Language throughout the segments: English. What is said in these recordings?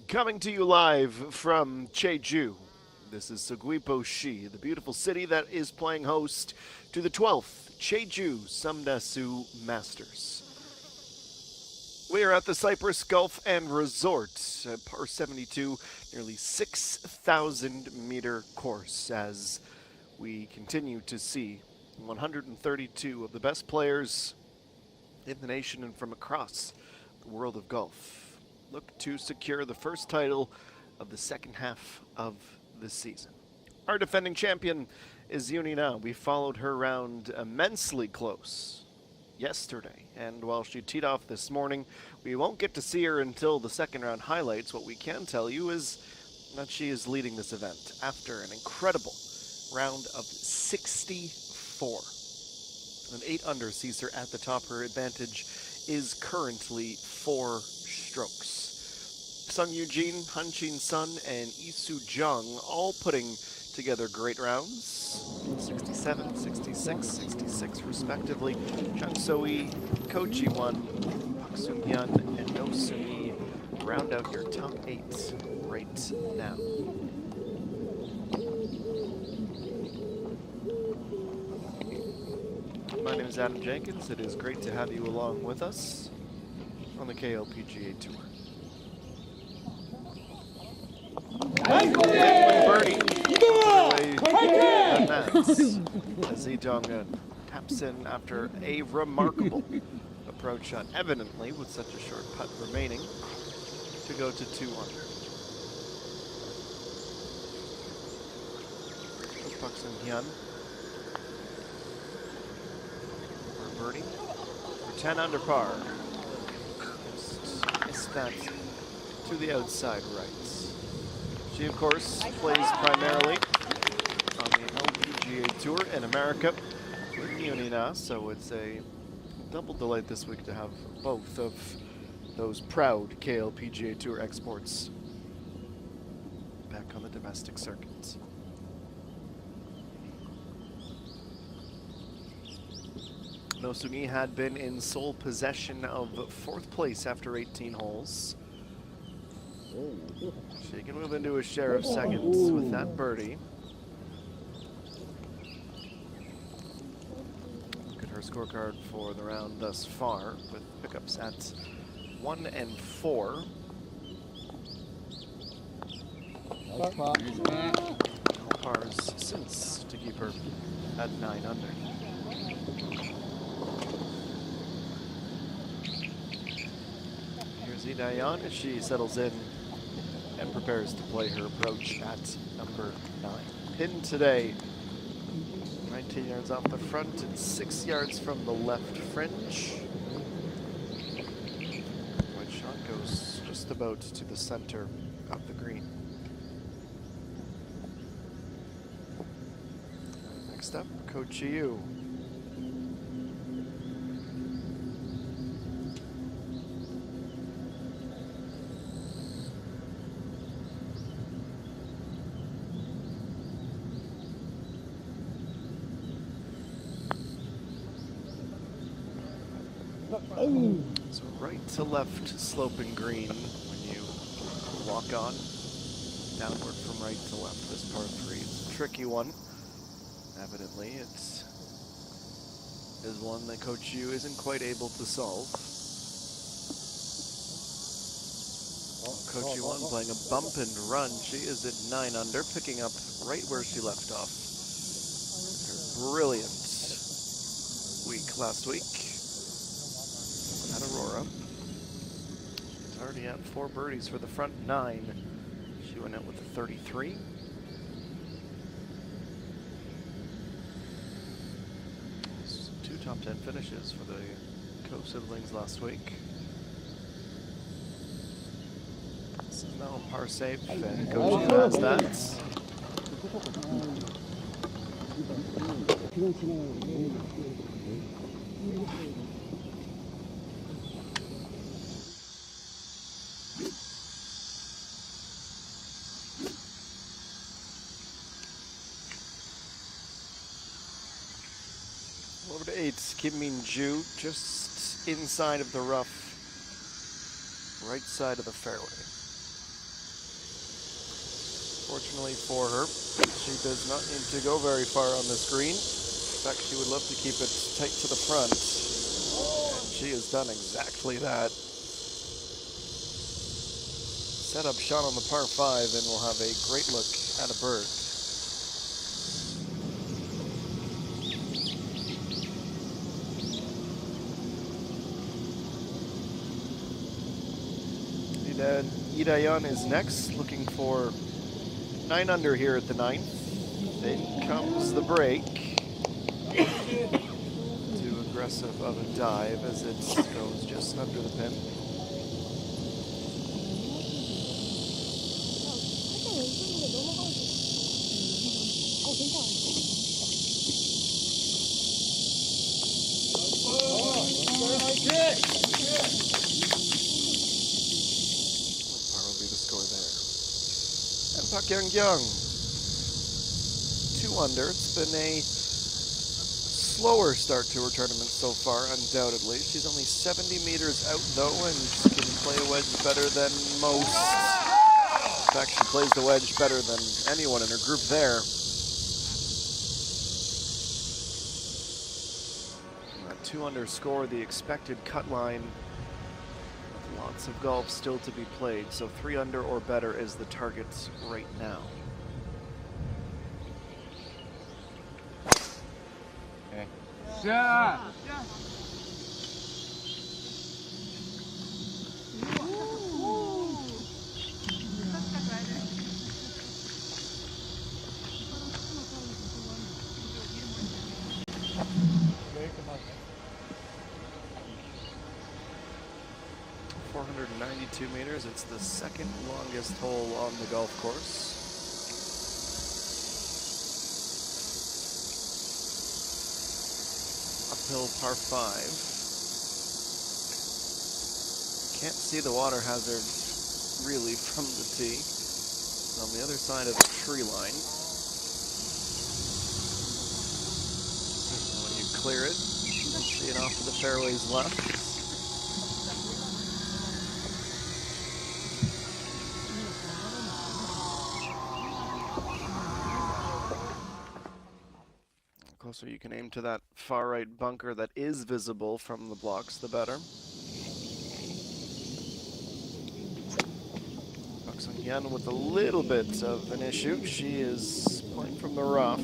Coming to you live from Jeju. This is JejuSamdasoo, the beautiful city that is playing host to the 12th JejuSamdasoo Masters. We are at the Cypress Golf and Resort, a par 72, nearly 6,000 meter course, as we continue to see 132 of the best players in the nation and from across the world of golf look to secure the first title of the second half of the season. Our defending champion is Uni Na. We followed her around immensely close yesterday, and while she teed off this morning, we won't get to see her until the second round highlights. What we can tell you is that she is leading this event after an incredible round of 64. An 8 under sees her at the top. Her advantage is currently 4 strokes. Sung Eugene, Han Chin Sun, and Isu Jung all putting together great rounds. 67, 66, 66 respectively. Chung So-Yi, Ko Ji-won, Pak Sung-hyun, and No Sung-yi round out your top 8 right now. My name is Adam Jenkins. It is great to have you along with us on the KLPGA Tour. Birdie as Lee Jong-un taps in after a remarkable approach shot, evidently with such a short putt remaining, to go to 2 under. Pak Sung-hyun for birdie for 10 under par. Just missed that to the outside right. She, of course, plays primarily on the LPGA Tour in America with Uni Na, so it's a double delight this week to have both of those proud KLPGA Tour exports back on the domestic circuit. No Sung-yi had been in sole possession of 4th place after 18 holes. She can move into a share of seconds with that birdie. Look at her scorecard for the round thus far, with pickups at 1 and 4. All pars since to keep her at 9 under. Here's Idayan as she settles in and prepares to play her approach at number 9. Pin today, 19 yards off the front and 6 yards from the left fringe. Wedge shot goes just about to the center of the green. Next up, Ko Ji-won. So right to left sloping green when you walk on, downward from right to left. This par 3 is a tricky one. Evidently, it is one that Ko Ji-won isn't quite able to solve. Ko Ji-won playing a bump and run. She is at 9 under, picking up right where she left off. Her brilliant week last week at Aurora. She's already at 4 birdies for the front 9. She went out with a 33. So 2 top 10 finishes for the Ko siblings last week. This is now a par safe, and Ko Ji-won has that. Over to 8, Kim Min-ju, just inside of the rough, right side of the fairway. Fortunately for her, she does not need to go very far on this green. In fact, she would love to keep it tight to the front. And she has done exactly that. Set up shot on the par 5, and we'll have a great look at a bird. Idayan is next, looking for 9 under here at the 9th. Then comes the break. Too aggressive of a dive as it goes just under the pin. Young, 2 under. It's been a slower start to her tournament so far, undoubtedly. She's only 70 meters out, though, and can play a wedge better than most. In fact, she plays the wedge better than anyone in her group there. A 2 under score, the expected cut line. Lots of golf still to be played, so 3 under or better is the target right now. Okay. Yeah. 492 meters. It's the second longest hole on the golf course. Uphill par 5. Can't see the water hazard really from the tee. It's on the other side of the tree line. When you clear it, you can see it off to the fairways left. Closer you can aim to that far right bunker that is visible from the blocks, the better. Again with a little bit of an issue. She is playing from the rough.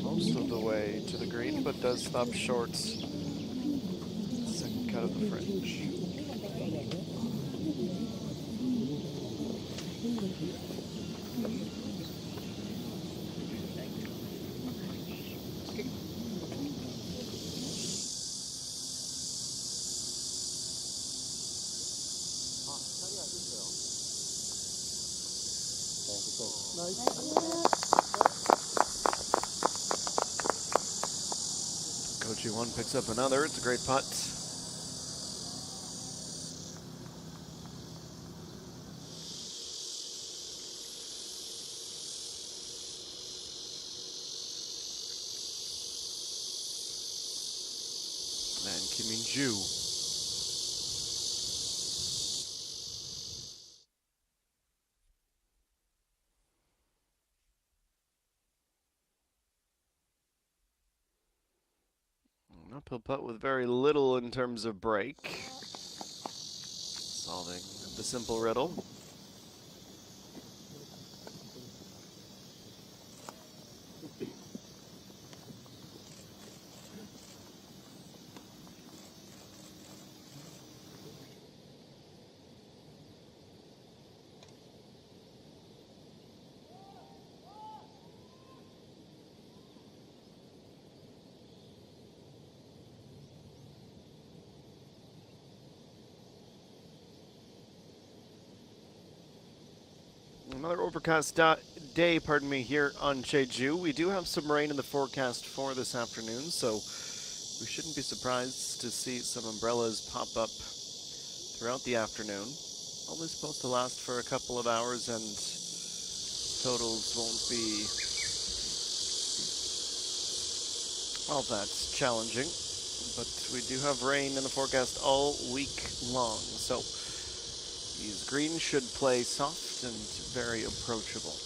Most of the way to the green, but does stop short. Second cut of the fringe. Coach E1 picks up another. It's a great putt. And Kim Min-ju. Uphill putt with very little in terms of break. Solving the simple riddle. Another overcast day, here on Jeju. We do have some rain in the forecast for this afternoon, so we shouldn't be surprised to see some umbrellas pop up throughout the afternoon. Only supposed to last for a couple of hours, and totals won't be all that challenging. but we do have rain in the forecast all week long, so these greens should play soft and very approachable.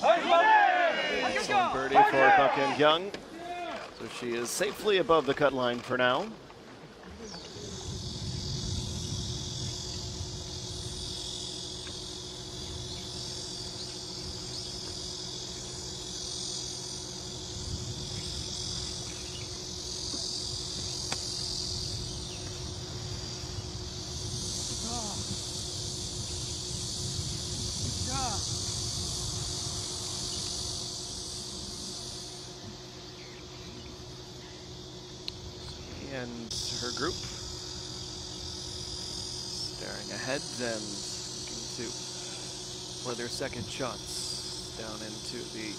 Excellent birdie for Buck Young. So she is safely above the cut line for now. And her group staring ahead and looking to play their second shots down into the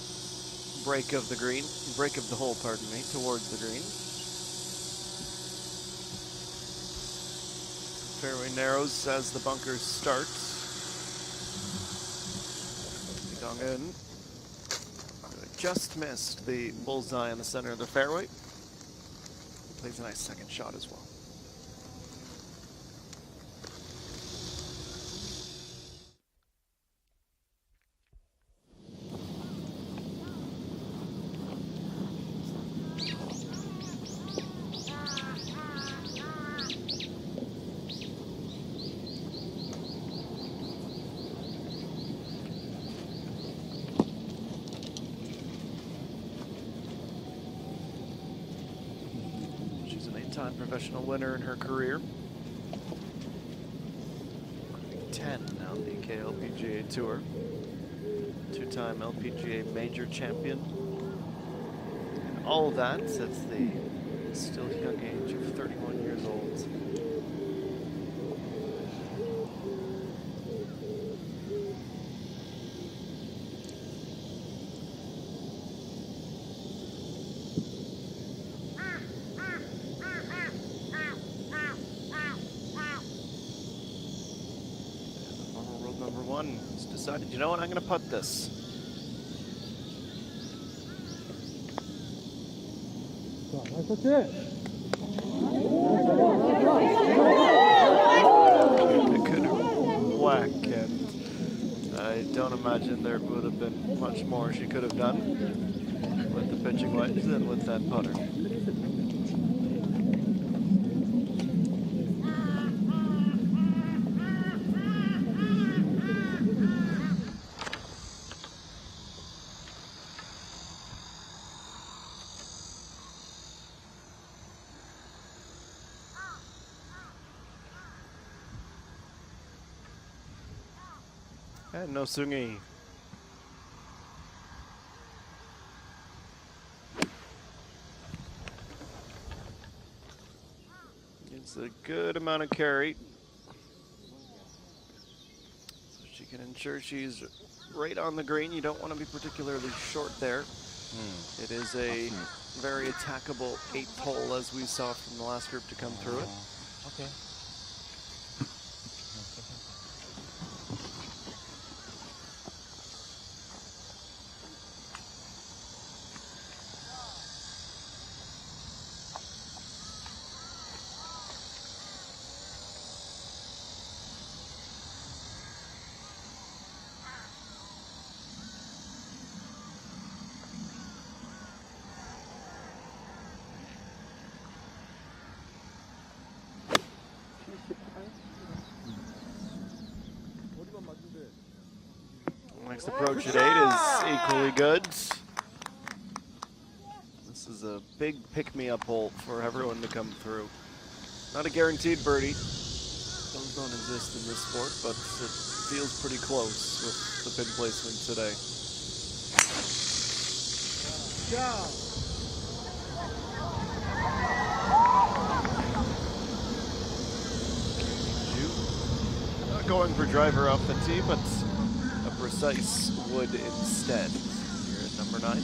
break of the green, break of the hole, pardon me, towards the green. Fairway narrows as the bunkers start. Dong-eun just missed the bullseye in the center of the fairway. Plays a nice second shot as well. Time professional winner in her career. 10 on the KLPGA Tour. Two-time LPGA major champion. And all of that at the still young age of 31 years old. Number one has decided, you know what, I'm going to putt this. It could whack, and I don't imagine there would have been much more she could have done with the pitching wedge than with that putter. And no Sungi. It's a good amount of carry. So she can ensure she's right on the green. You don't want to be particularly short there. It is a very attackable 8th hole, as we saw from the last group to come through it. Okay. Next approach at 8 is equally good. This is a big pick-me-up hole for everyone to come through. Not a guaranteed birdie. Those don't exist in this sport, but it feels pretty close with the pin placement today. Not going for driver off the tee, but a precise wood instead. Here at number 9.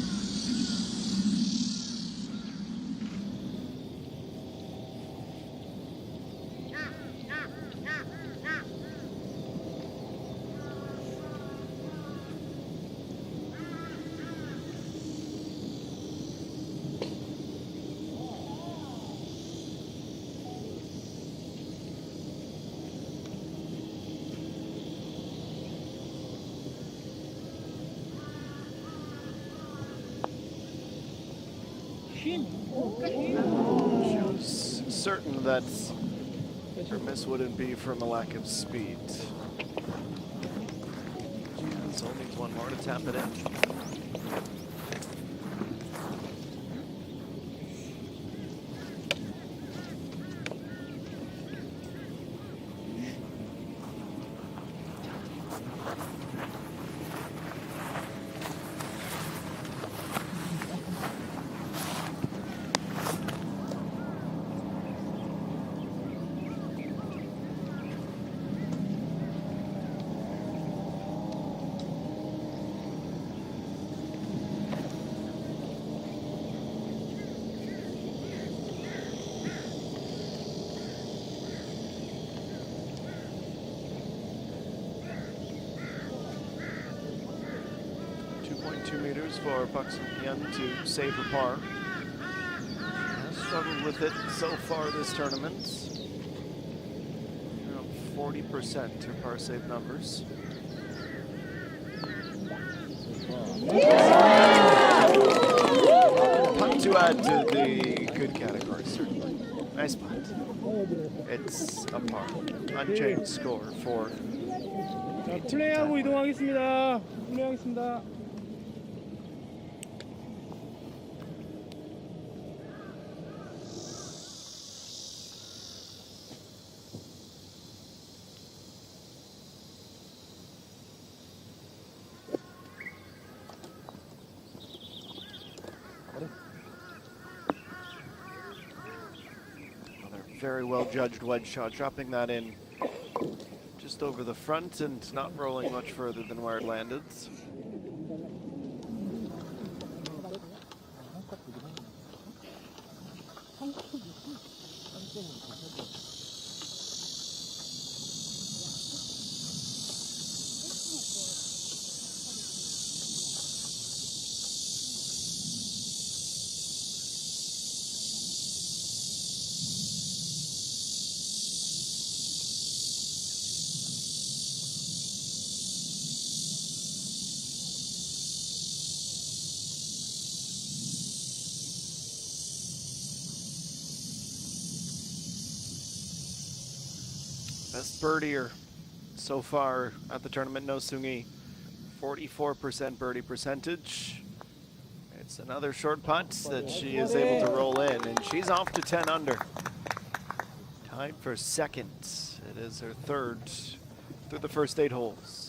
She was certain that her miss wouldn't be from a lack of speed. So needs one more to tap it in. For Young to save her par. Has struggled with it so far this tournament. Around 40% her par save numbers. Putt to add to the good category, certainly. Nice putt. It's a par. Unchanged score for. 플레이하고 이동하겠습니다. 플레이하겠습니다. Very well judged wedge shot, dropping that in just over the front and not rolling much further than where it landed. Best birdier so far at the tournament, No Seung-hee. 44% birdie percentage. It's another short putt that she is able to roll in, and she's off to 10 under. Tied for second. It is her third through the first 8 holes.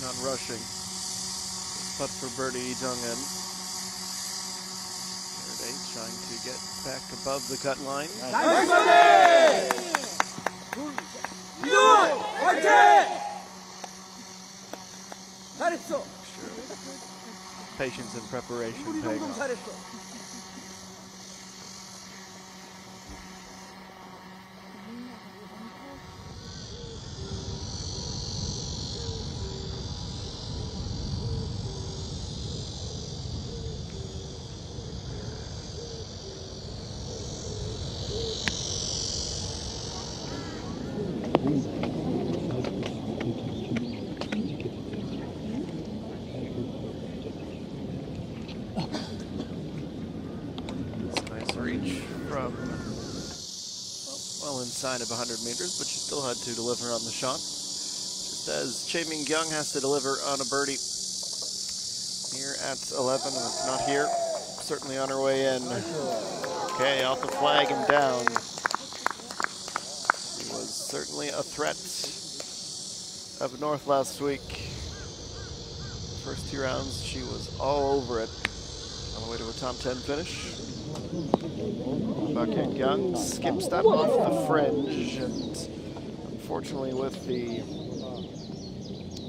Not rushing. Putt for birdie Jung-in. Birdie trying to get back above the cut line. 나이스 버디! 이동원 화이팅! 잘했어. Patience and preparation 우리 paying 동동 off. 잘했어. Inside of 100 meters, but she still had to deliver on the shot. Just as Chae Min-kyung has to deliver on a birdie here at 11, and it's not here, certainly on her way in. Okay, off the flag and down. He was certainly a threat up north last week. First 2 rounds, she was all over it. On the way to a top 10 finish. Bucket Young skips that off the fringe, and unfortunately with the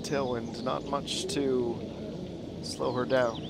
tailwind, not much to slow her down.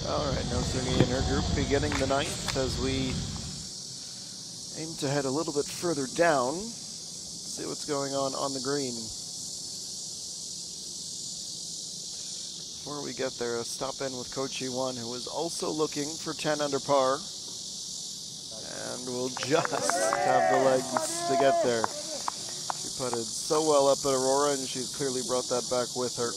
All right, Nosuni and her group beginning the 9th as we aim to head a little bit further down. See what's going on the green. Before we get there, a stop in with Coach E1, who is also looking for 10 under par. And will just have the legs to get there. She putted so well up at Aurora, and she's clearly brought that back with her.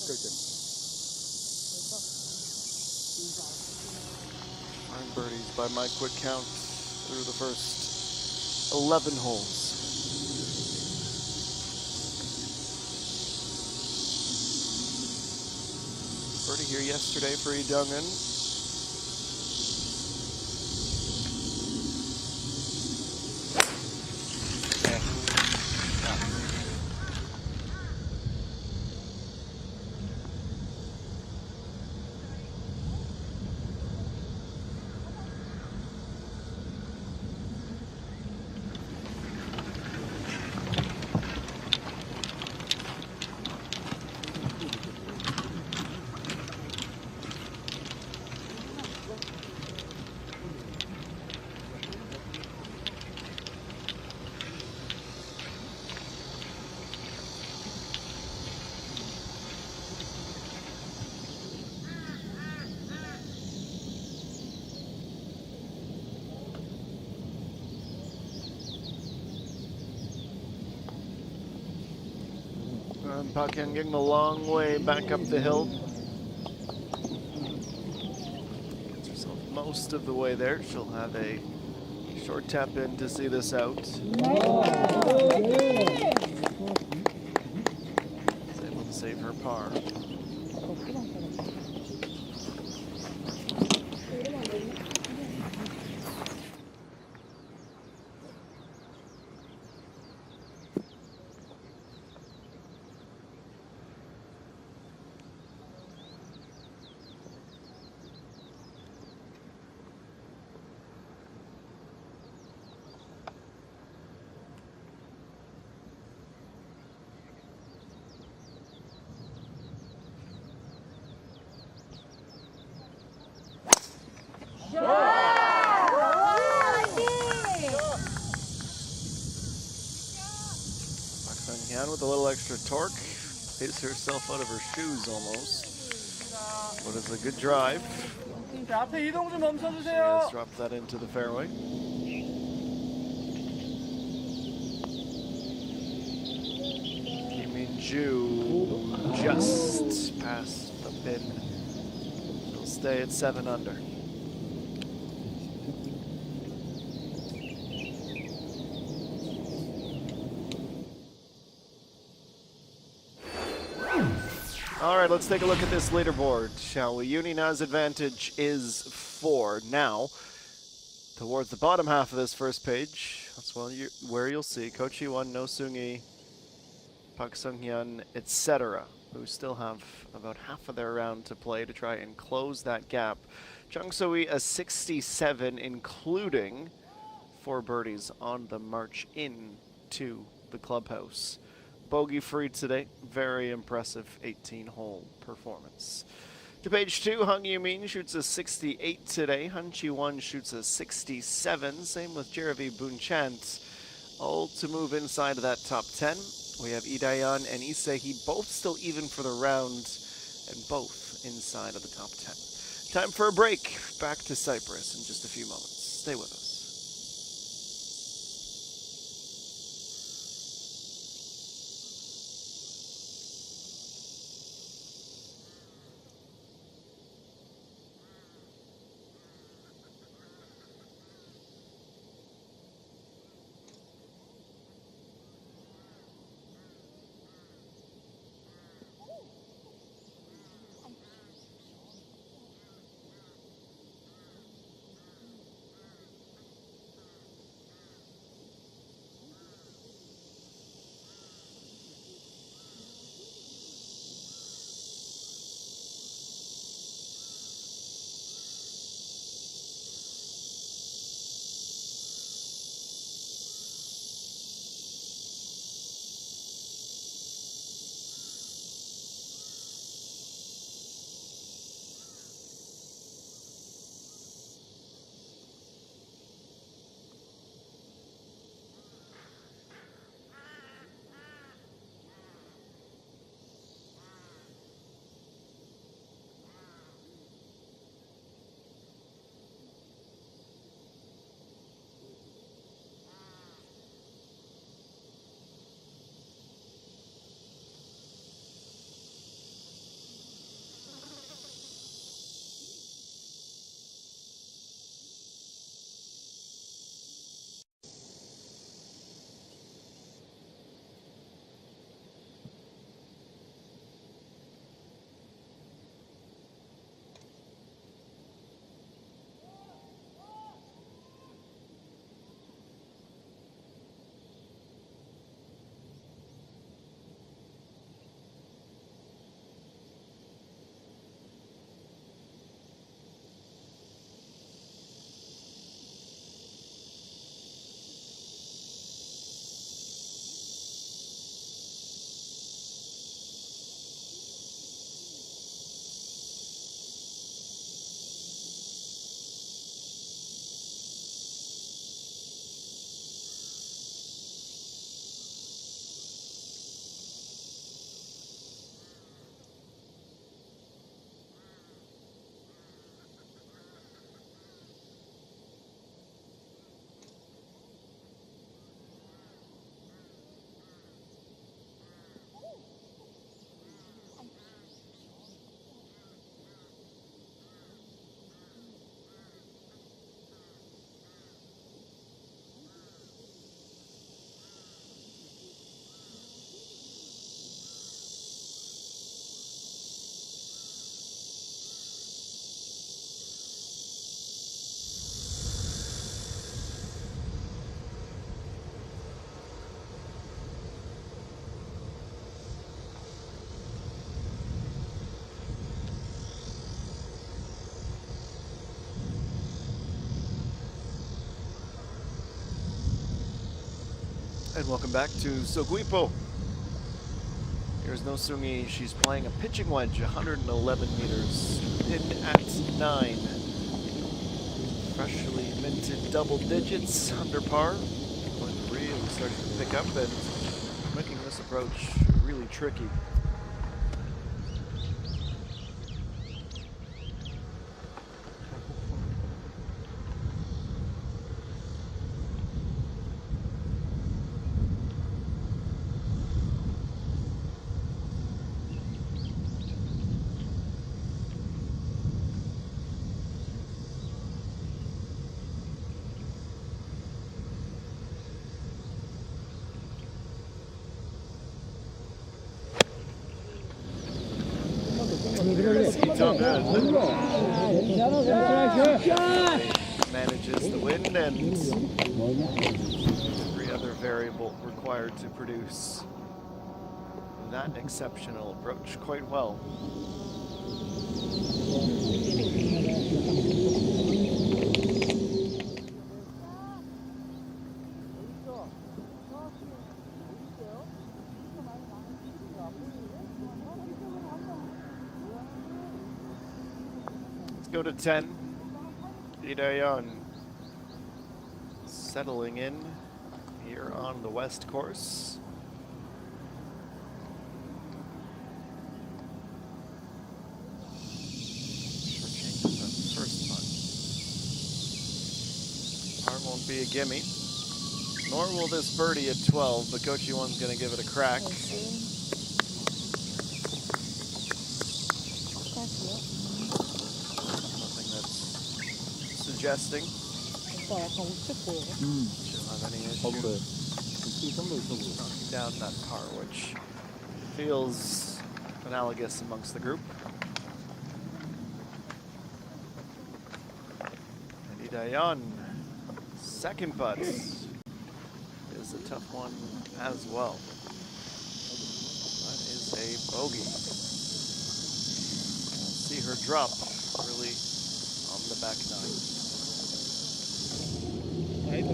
Birdies by my quick count through the first 11 holes. Birdie here yesterday for E. Dungan. Puck in getting a long way back up the hill. Gets herself most of the way there. She'll have a short tap in to see this out. Is able to save her par. With a little extra torque, takes herself out of her shoes almost. But it's a good drive. She has dropped that into the fairway. Ju just past the pin. She'll stay at 7 under. All right, let's take a look at this leaderboard, shall we? Unina's advantage is 4. Now, towards the bottom half of this first page, that's where you'll see Coach E1, No Seung-hee, Park Sung-hyun, etc., who still have about half of their round to play to try and close that gap. Jung So-hee a 67, including 4 birdies on the march into the clubhouse. Bogey free today, very impressive 18-hole performance. To page 2, Hung Yumin shoots a 68 today. Han Chi-won shoots a 67. Same with Jeravi Bunchant. All to move inside of that top 10. We have Lee Dae-yeon and Lee Se-hee both still even for the round and both inside of the top 10. Time for a break. Back to Cyprus in just a few moments. Stay with us. And welcome back to Soguipo. Here's No Seung-hee. She's playing a pitching wedge, 111 meters, pin at 9. Freshly minted double digits under par. Going really starting to pick up and making this approach really tricky. Manages the wind and every other variable required to produce that exceptional approach quite well. go to 10. Idayan settling in here on the west course. Short changes that first putt. Part won't be a gimme. Nor will this birdie at 12, but Coach One's going to give it a crack. Nothing that's suggesting she'll have any issue knocking down that par, which feels analogous amongst the group. And Idayan, second putt is a tough one as well. That is a bogey. See her drop really on the back nine. ENG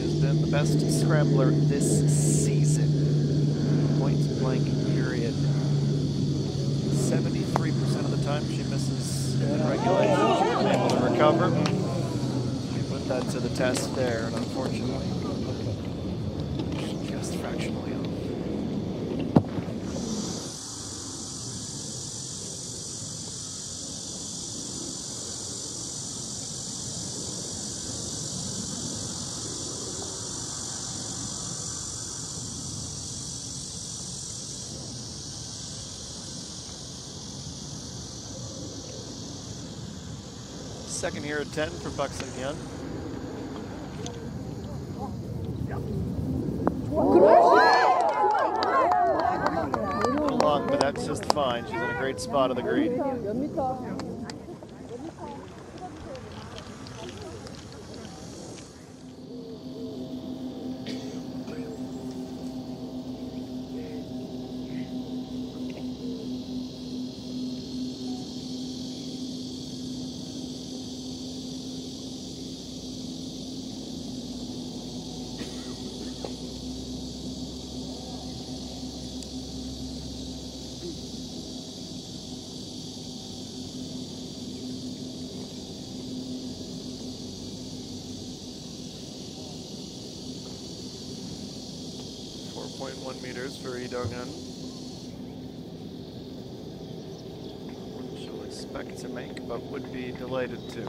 has been the best scrambler this season. Point blank period. 73% of the time she misses in regulation. She's been able to recover. That to the test there, and unfortunately, just fractionally off. Second here at 10 for Buxton Young. A little long, but that's just fine. She's in a great spot on the green. Meters for Idogan. One she'll expect to make, but would be delighted to.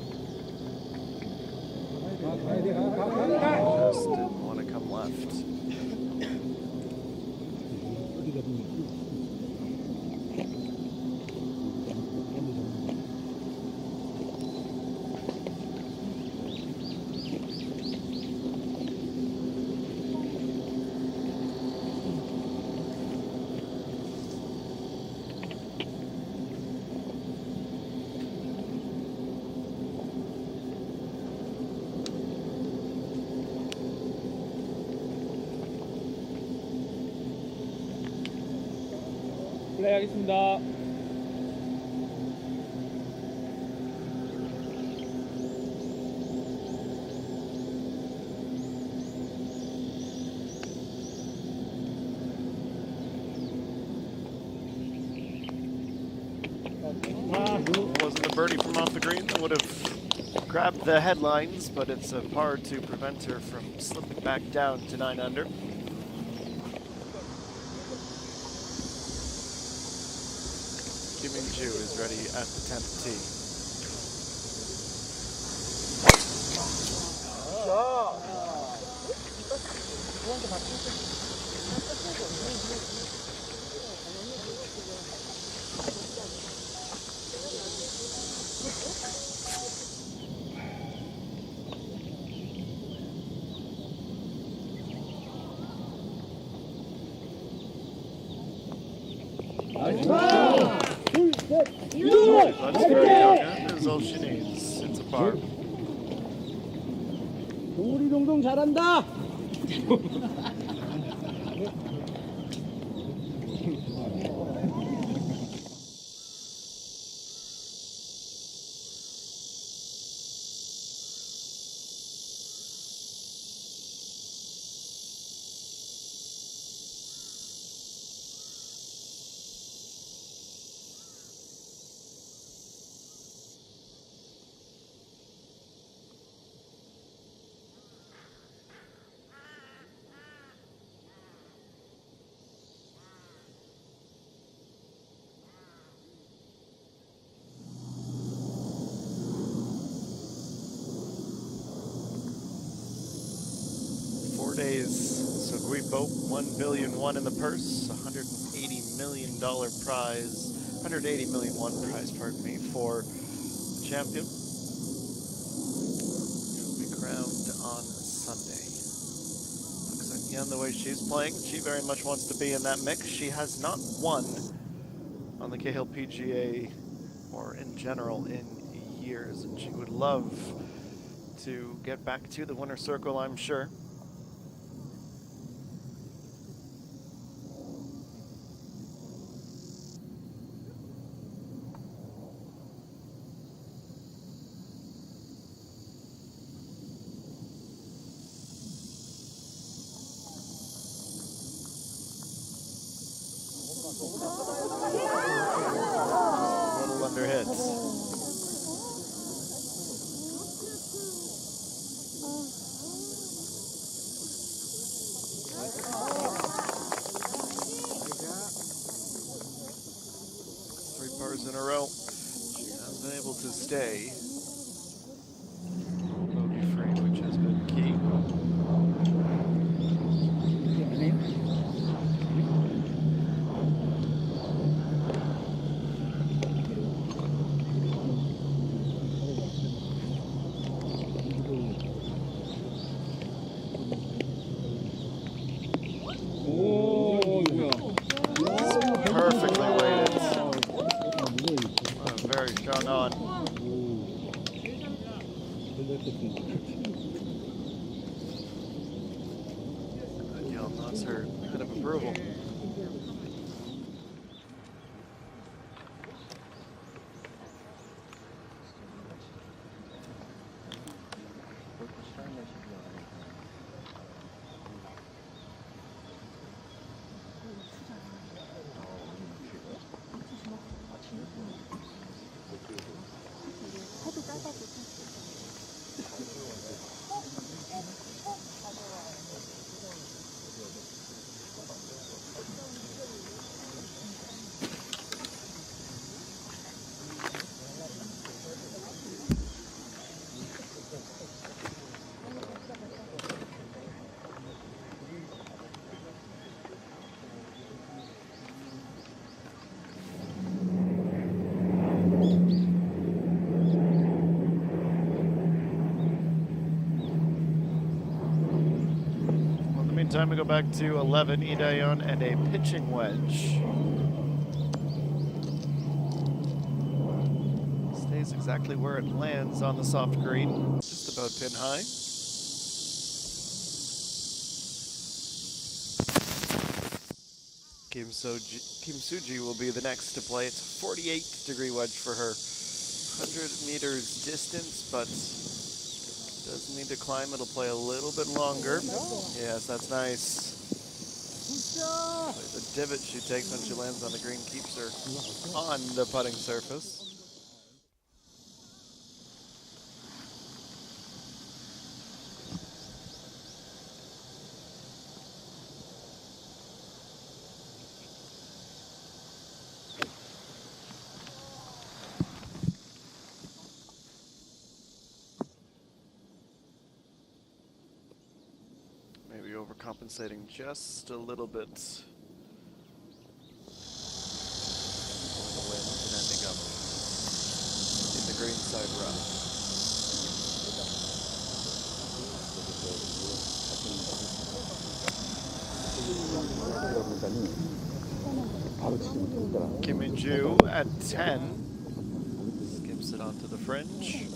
Just didn't want to come left. 플레이하겠습니다. Wasn't a birdie from off the green that would have grabbed the headlines, but it's a par to prevent her from slipping back down to 9 under. Ju is ready at the 10th tee. That's all she needs. It's a par. 동물이 동동 잘한다. Seguipo, $1 billion in the purse, $180 million prize, $180 million prize, pardon me, for the champion. She'll be crowned on Sunday. Looks like, again, the way she's playing, she very much wants to be in that mix. She has not won on the KLPGA or in general in years, and she would love to get back to the winner's circle, I'm sure. Little under hits. Three pars in a row. She has been able to stay bogey free, which has been key. Perfectly weighted. Very strong on. Danielle nods her bit of approval. Time to go back to 11, Idayon, and a pitching wedge. Stays exactly where it lands on the soft green, just about pin high. Kim Suji will be the next to play. It's a 48-degree wedge for her. 100 meters distance, but doesn't need to climb. It'll play a little bit longer. Yes, that's nice. The divot she takes when she lands on the green keeps her on the putting surface. Overcompensating just a little bit. The wind and ending up in the green side rough. Kim Min-joo at 10. Skips it onto the fringe.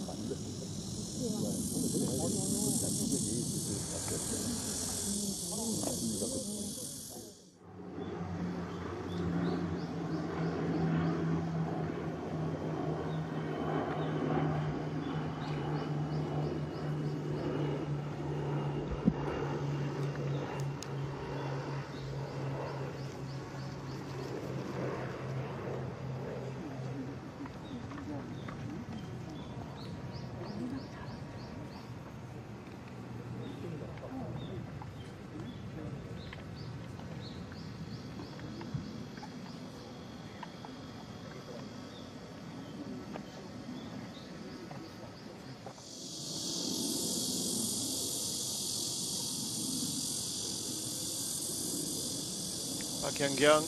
Kyung,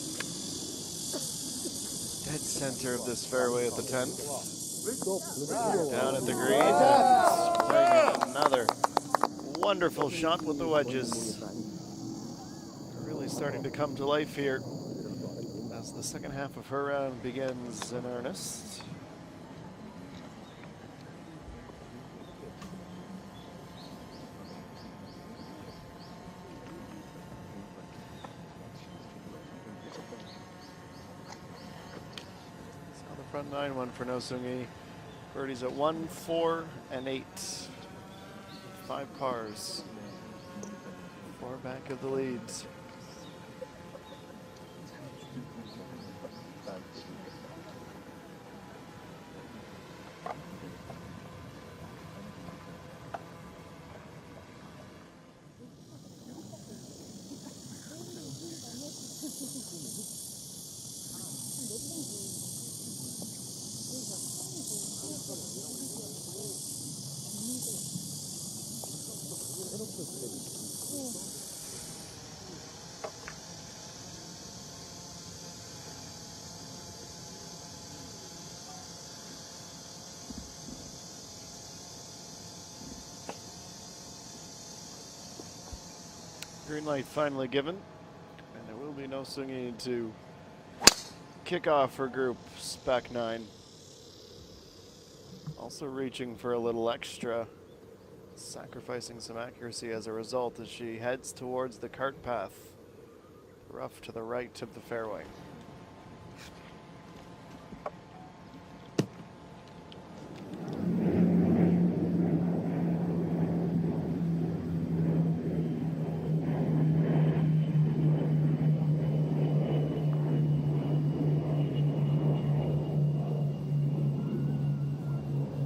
dead center of this fairway at the 10th. Down at the green, playing another wonderful shot with the wedges. Really starting to come to life here as the second half of her round begins in earnest. Front 9-1 for No Sung-hee. Birdies at 1, 4, and 8. 5 pars. 4 back of the leads. Green light finally given, and there will be No Sung-hee to kick off her group's back 9. Also reaching for a little extra, sacrificing some accuracy as a result as she heads towards the cart path, rough to the right of the fairway.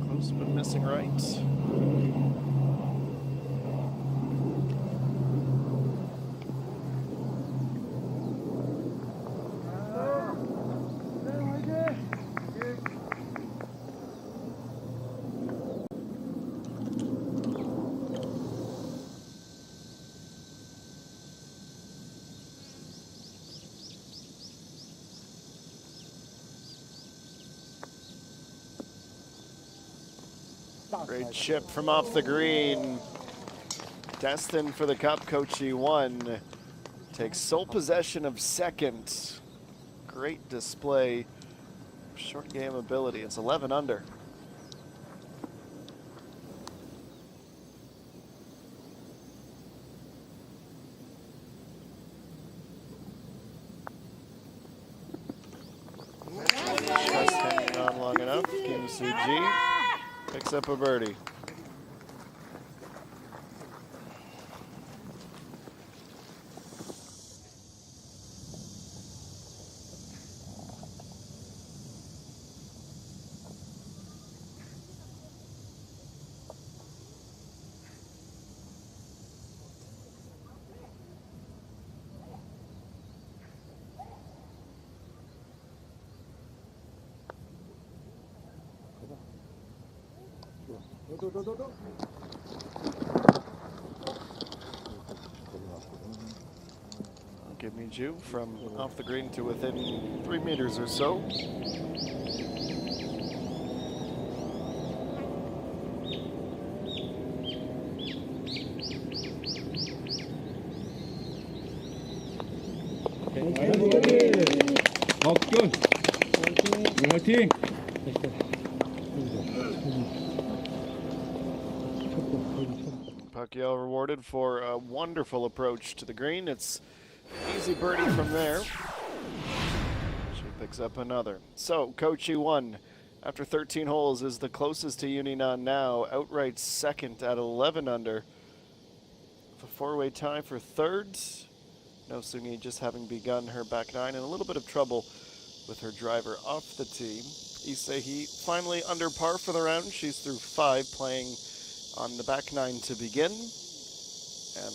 Close but missing right. Great chip from off the green. Destined for the cup, Kochi 1 takes sole possession of second. Great display, short game ability. It's 11 under. Just hanging on long enough. Kim Soo-ji picks up a birdie. Give me Jew from off the green to within 3 meters or so. 박균 화이팅! Pacquiao rewarded for a wonderful approach to the green. It's easy birdie from there. She picks up another. So Kochi 1 after 13 holes is the closest to Uninan now. Outright second at 11 under. A 4-way tie for third. No Sung-hee just having begun her back 9 and a little bit of trouble with her driver off the tee. Issei finally under par for the round. She's through 5, playing on the back 9 to begin. And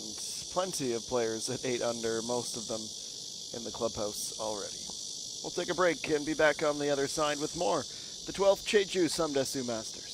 plenty of players at 8 under, most of them in the clubhouse already. We'll take a break and be back on the other side with more. The 12th JejuSamdasoo Masters.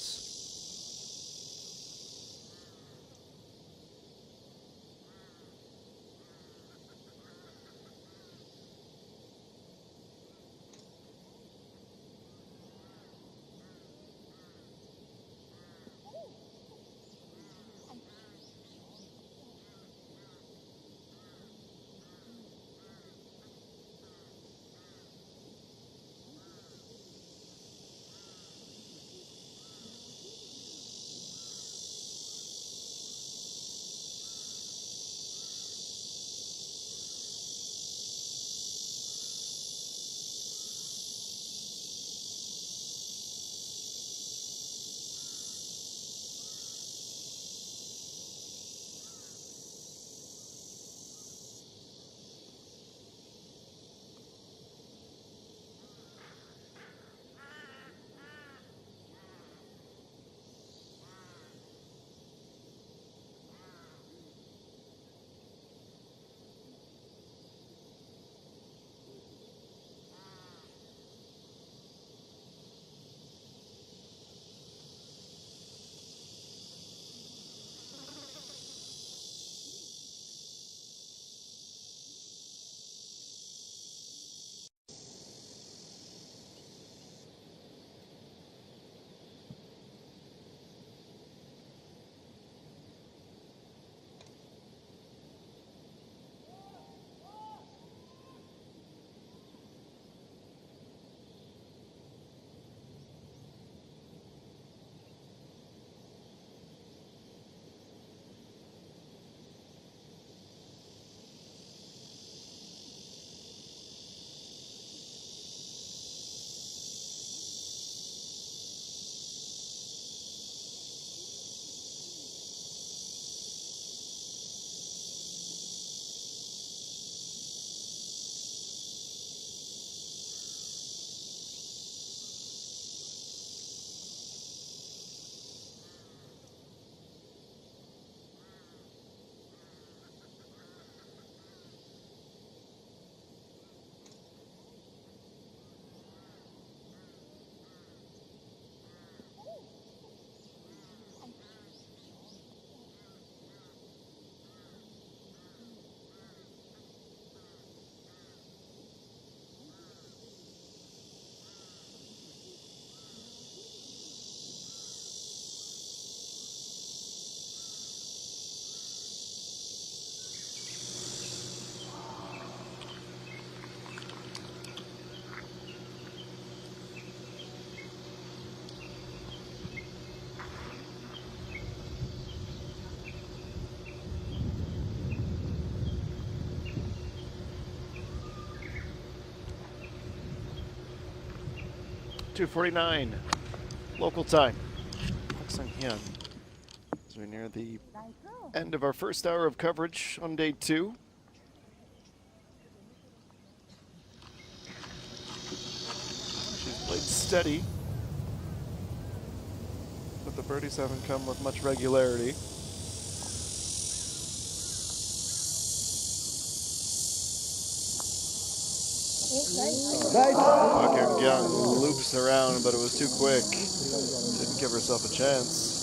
2:49 local time. Hyun. As we near the end of our first hour of coverage on day 2. She's played steady, but the birdies haven't come with much regularity. Park Young loops around, but it was too quick. Didn't give herself a chance.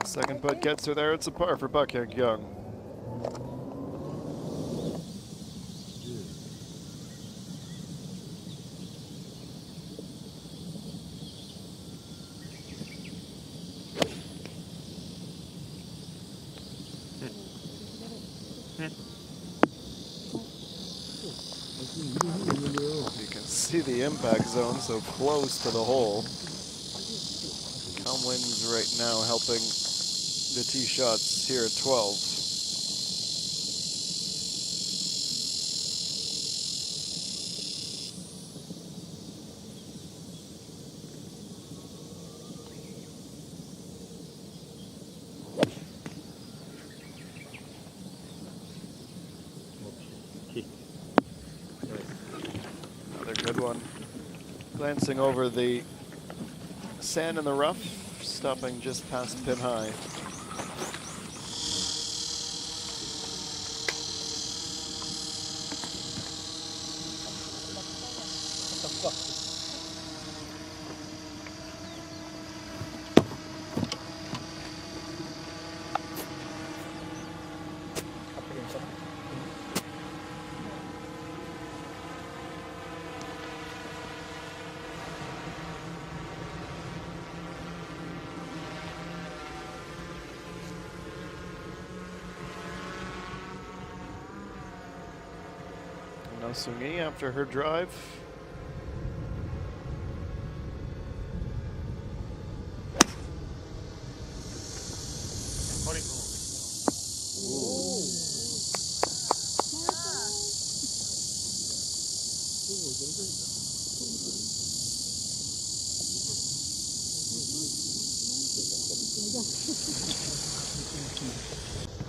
Second putt gets her there. It's a par for Park Young. You can see the impact zone so close to the hole. Calm winds right now helping the tee shots here at 12. Another good one. Glancing over the sand in the rough, stopping just past pin high. Sungi after her drive.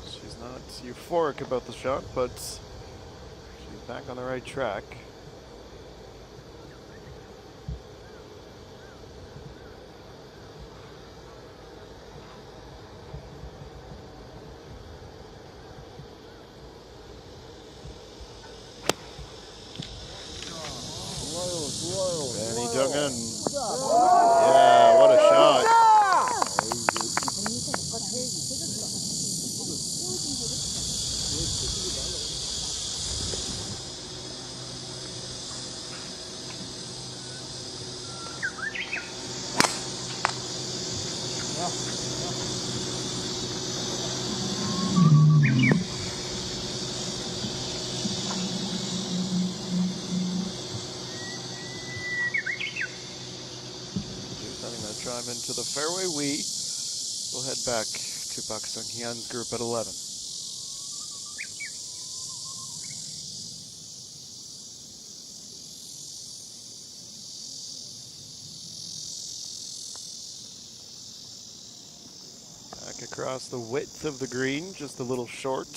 She's not euphoric about the shot, but back on the right track. And he dug in. Yeah, what a shot. Drive into the fairway. We will head back to Park Hyun's group at 11. Back across the width of the green, just a little short.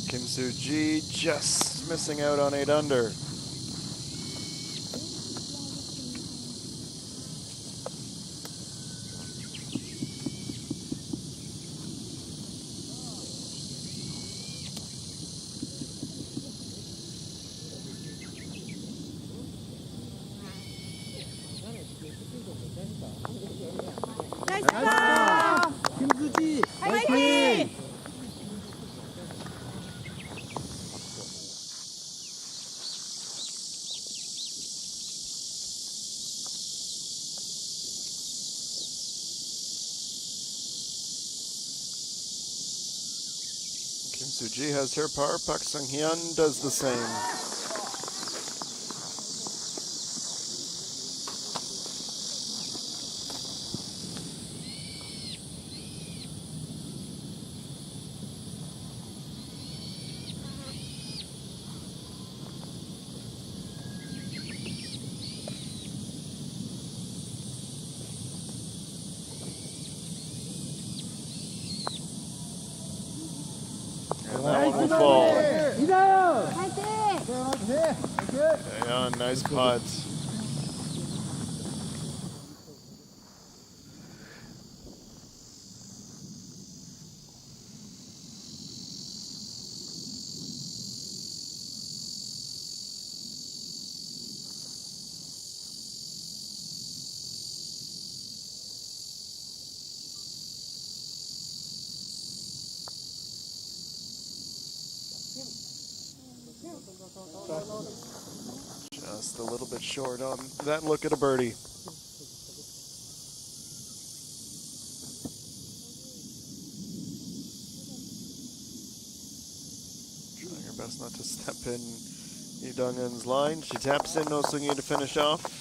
Kim Soo-ji just missing out on 8 under. 나이스! 김수지 화이팅! Kim Soo-ji has her par. Park Sung-hyun does the same. And that one will fall. Yeah, nice putt. Just a little bit short on that look at a birdie. Trying her best not to step in Lee Dong-eun's line. She taps in No Sung-yi to finish off.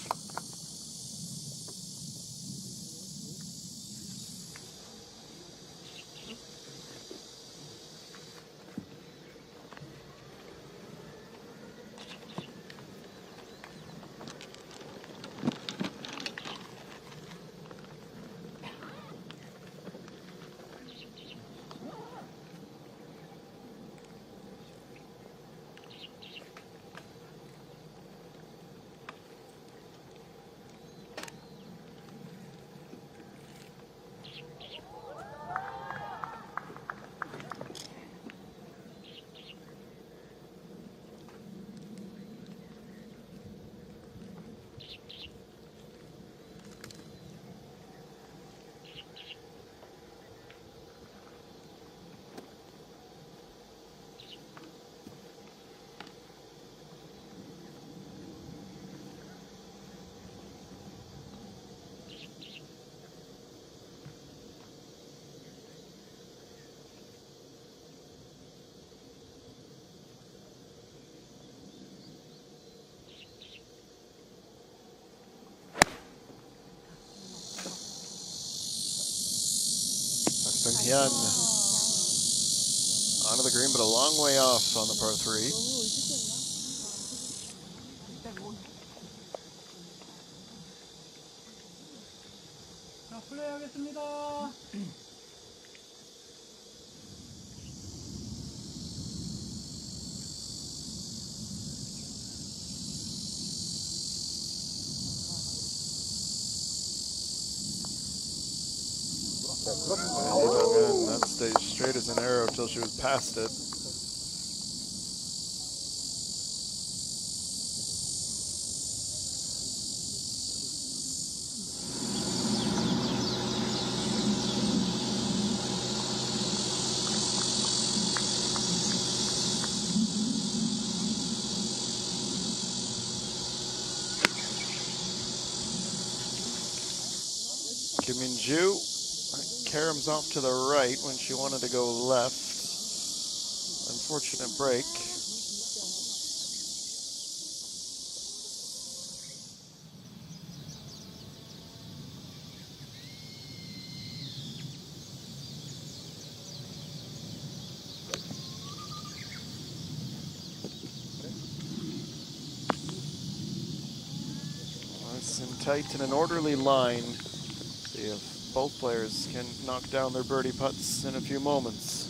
Sung-hyun onto the green, but a long way off on the par 3. 자, 플레이하겠습니다. And that stayed straight as an arrow until she was past it. Kim Min-ju caroms off to the right when she wanted to go left. Unfortunate break. Nice and tight in an orderly line. See if both players can knock down their birdie putts in a few moments.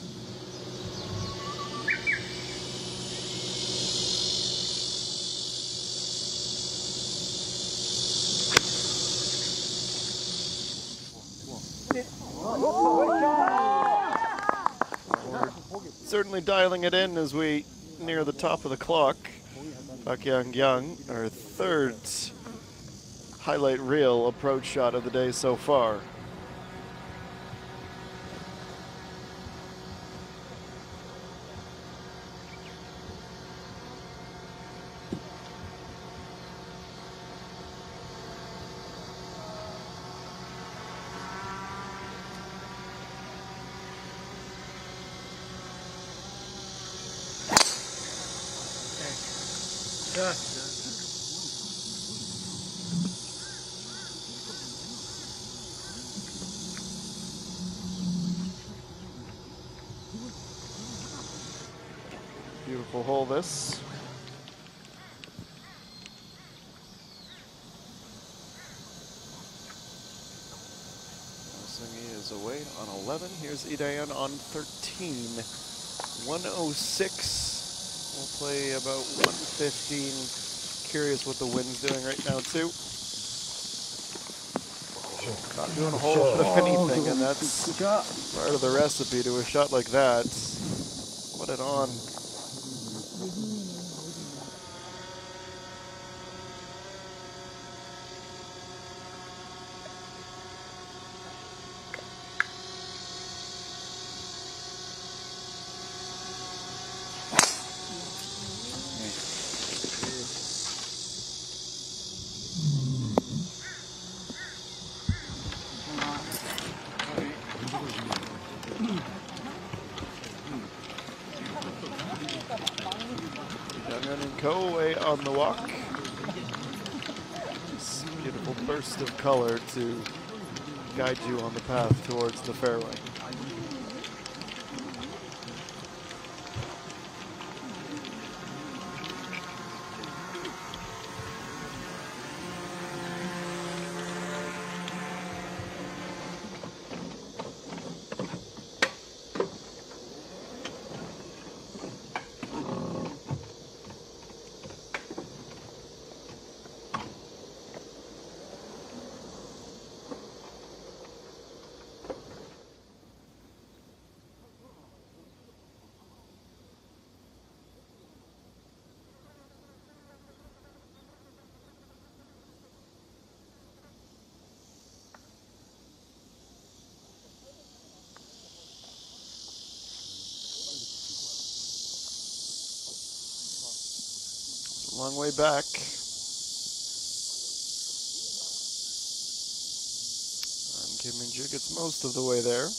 We're certainly dialing it in as we near the top of the clock. Park Young, her third highlight reel approach shot of the day so far. Beautiful hole this. He is away on 11. Here's Idayan on 13. 106. We'll play about 115. Curious what the wind's doing right now too. Not doing a whole lot of anything, and that's part of the recipe to a shot like that. Put it on. Away on the walk. This beautiful burst of color to guide you on the path towards the fairway. Long way back. And Kim Min-ju gets most of the way there.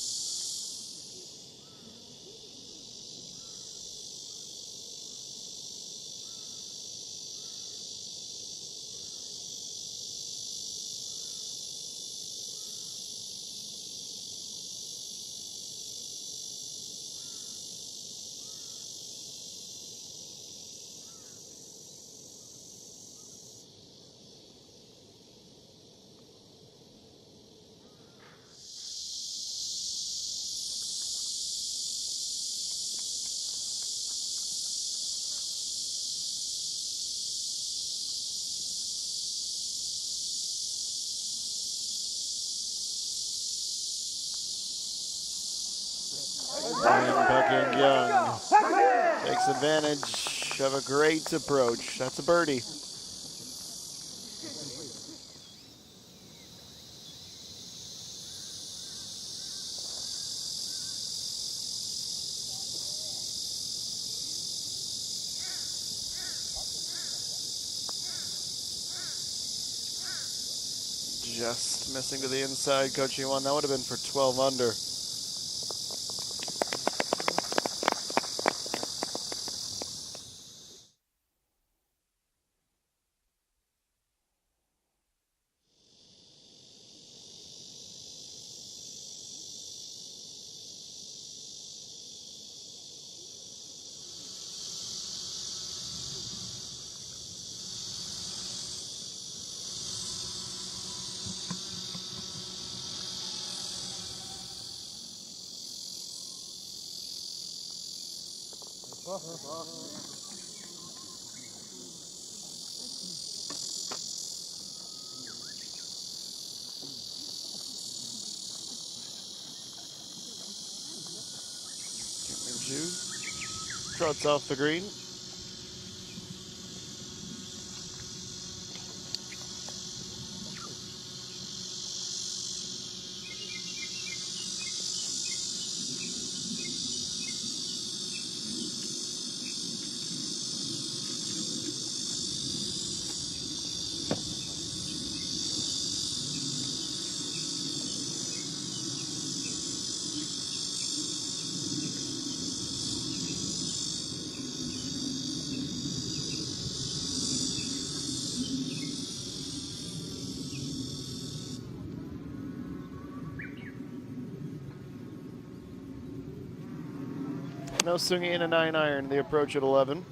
And Young takes advantage of a great approach. That's a birdie. Just missing to the inside, Coach Iwan. That would have been for 12 under. Jeju trots off the green. No Sungi in a 9-iron, the approach at 11.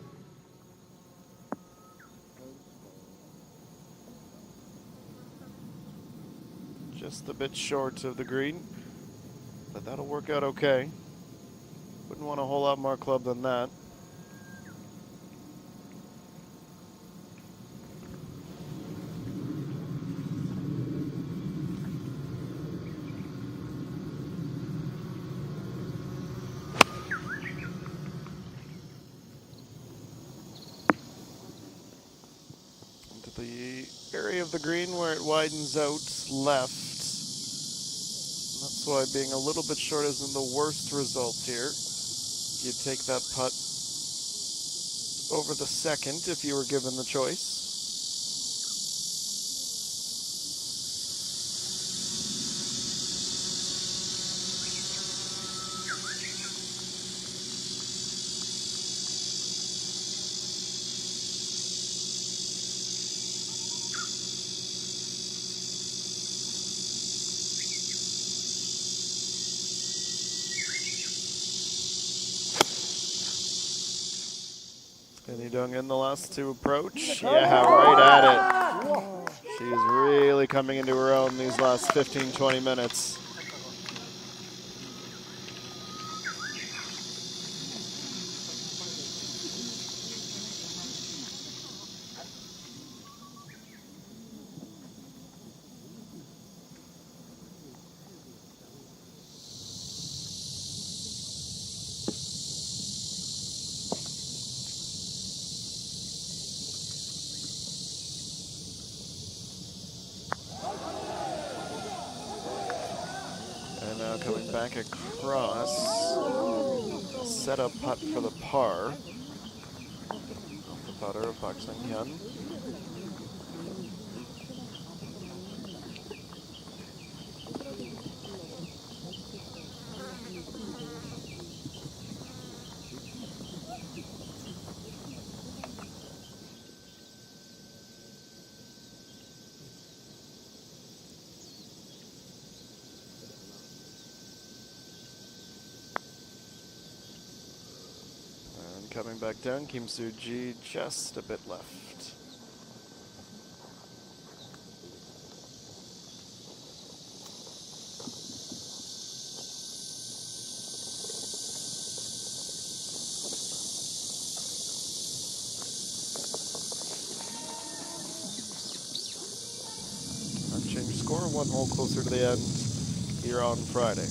Just a bit short of the green, but that'll work out okay. Wouldn't want a whole lot more club than that. Into the area of the green where it widens out left. That's why being a little bit short isn't the worst result here. You'd take that putt over the second if you were given the choice. Penny Dung in the last to approach. Yeah, right at it. She's really coming into her own these last 15, 20 minutes. And now coming back across, set up putt for the par. Off the putter of Park Sang-hyun. Coming back down, Kim Soo-ji just a bit left. Unchanged score, one hole closer to the end here on Friday.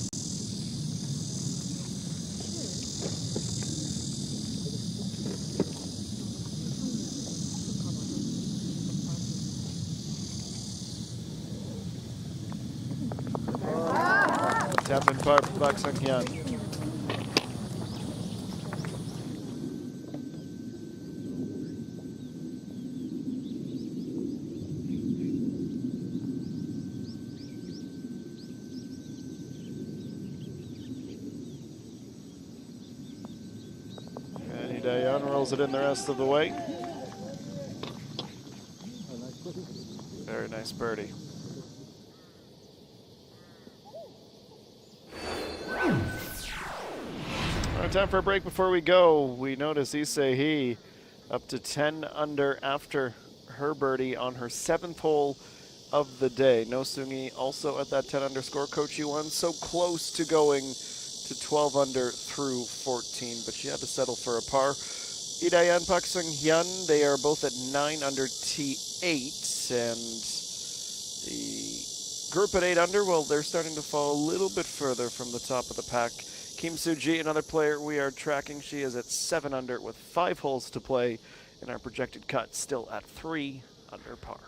Tap and par for Park Sang-hyun. And Dayan rolls it in the rest of the way. Very nice birdie. Time for a break. Before we go, we notice Issei Hee up to 10 under after her birdie on her 7th hole of the day. No Sungi also at that 10 under score. Coach Yuan so close to going to 12 under through 14, but she had to settle for a par. Lee Dayan, Park Sang-hyun, they are both at 9 under T8, and the group at 8 under, well, they're starting to fall a little bit further from the top of the pack. Kim Soo-ji, another player we are tracking. She is at 7 under with 5 holes to play, and our projected cut still at 3 under par.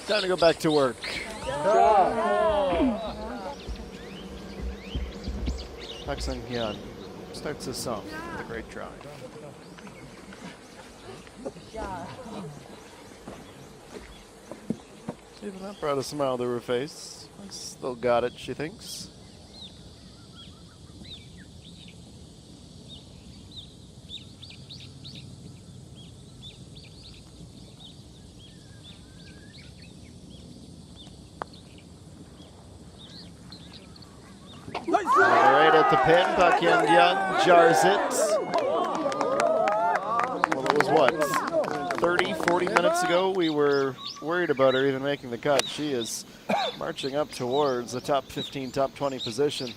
Time to go back to work. Park Sung-hyun starts us off with a great drive. Even that brought a smile to her face. I still got it, she thinks. Right at the pin, Park Young jars it. Well, it was what, 30, 40 minutes ago we were worried about her even making the cut. She is marching up towards the top 15, top 20 position.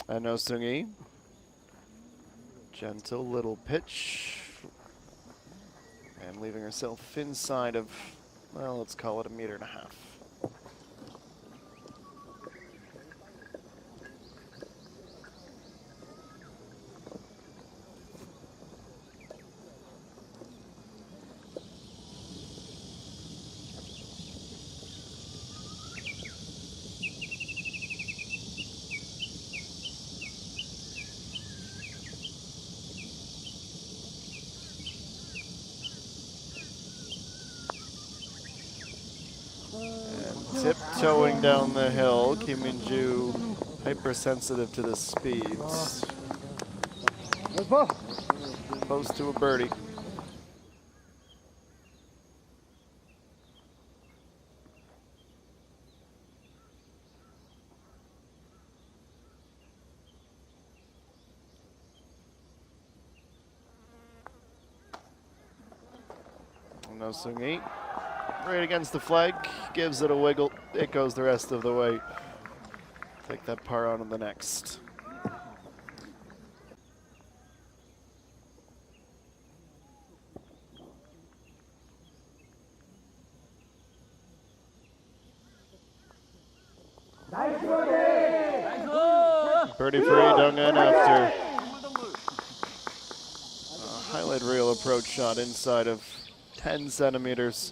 And no Sung-hee. Gentle little pitch. And leaving herself inside of, well, let's call it 1.5 meters. Tiptoeing down the hill, Kim Min-ju hypersensitive to the speeds. Close to a birdie. No Sung-hee. Right against the flag, gives it a wiggle. It goes the rest of the way. Take that par on to the next. Birdie for Lee Dong-un after a highlight reel approach shot inside of 10 centimeters.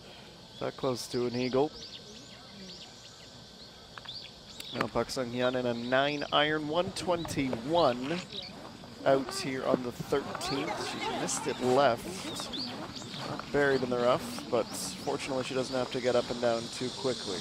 That close to an eagle. Now Park Sung-hyun in a 9-iron, 121 out here on the 13th. She missed it left. Not buried in the rough, but fortunately she doesn't have to get up and down too quickly.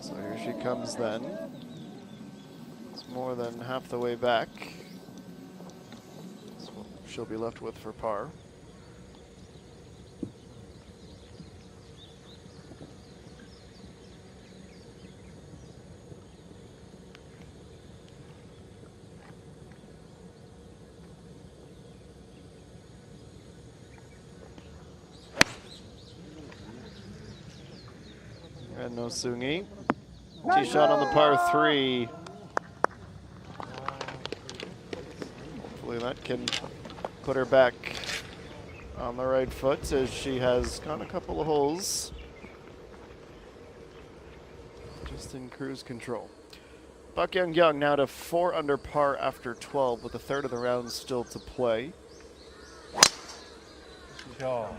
So here she comes then. It's more than half the way back. That's what she'll be left with for par. And no Sung-hee. Tee shot on the par 3. Hopefully that can put her back on the right foot as she has gone a couple of holes just in cruise control. Park Young now to 4 under par after 12 with a third of the round still to play. 샷.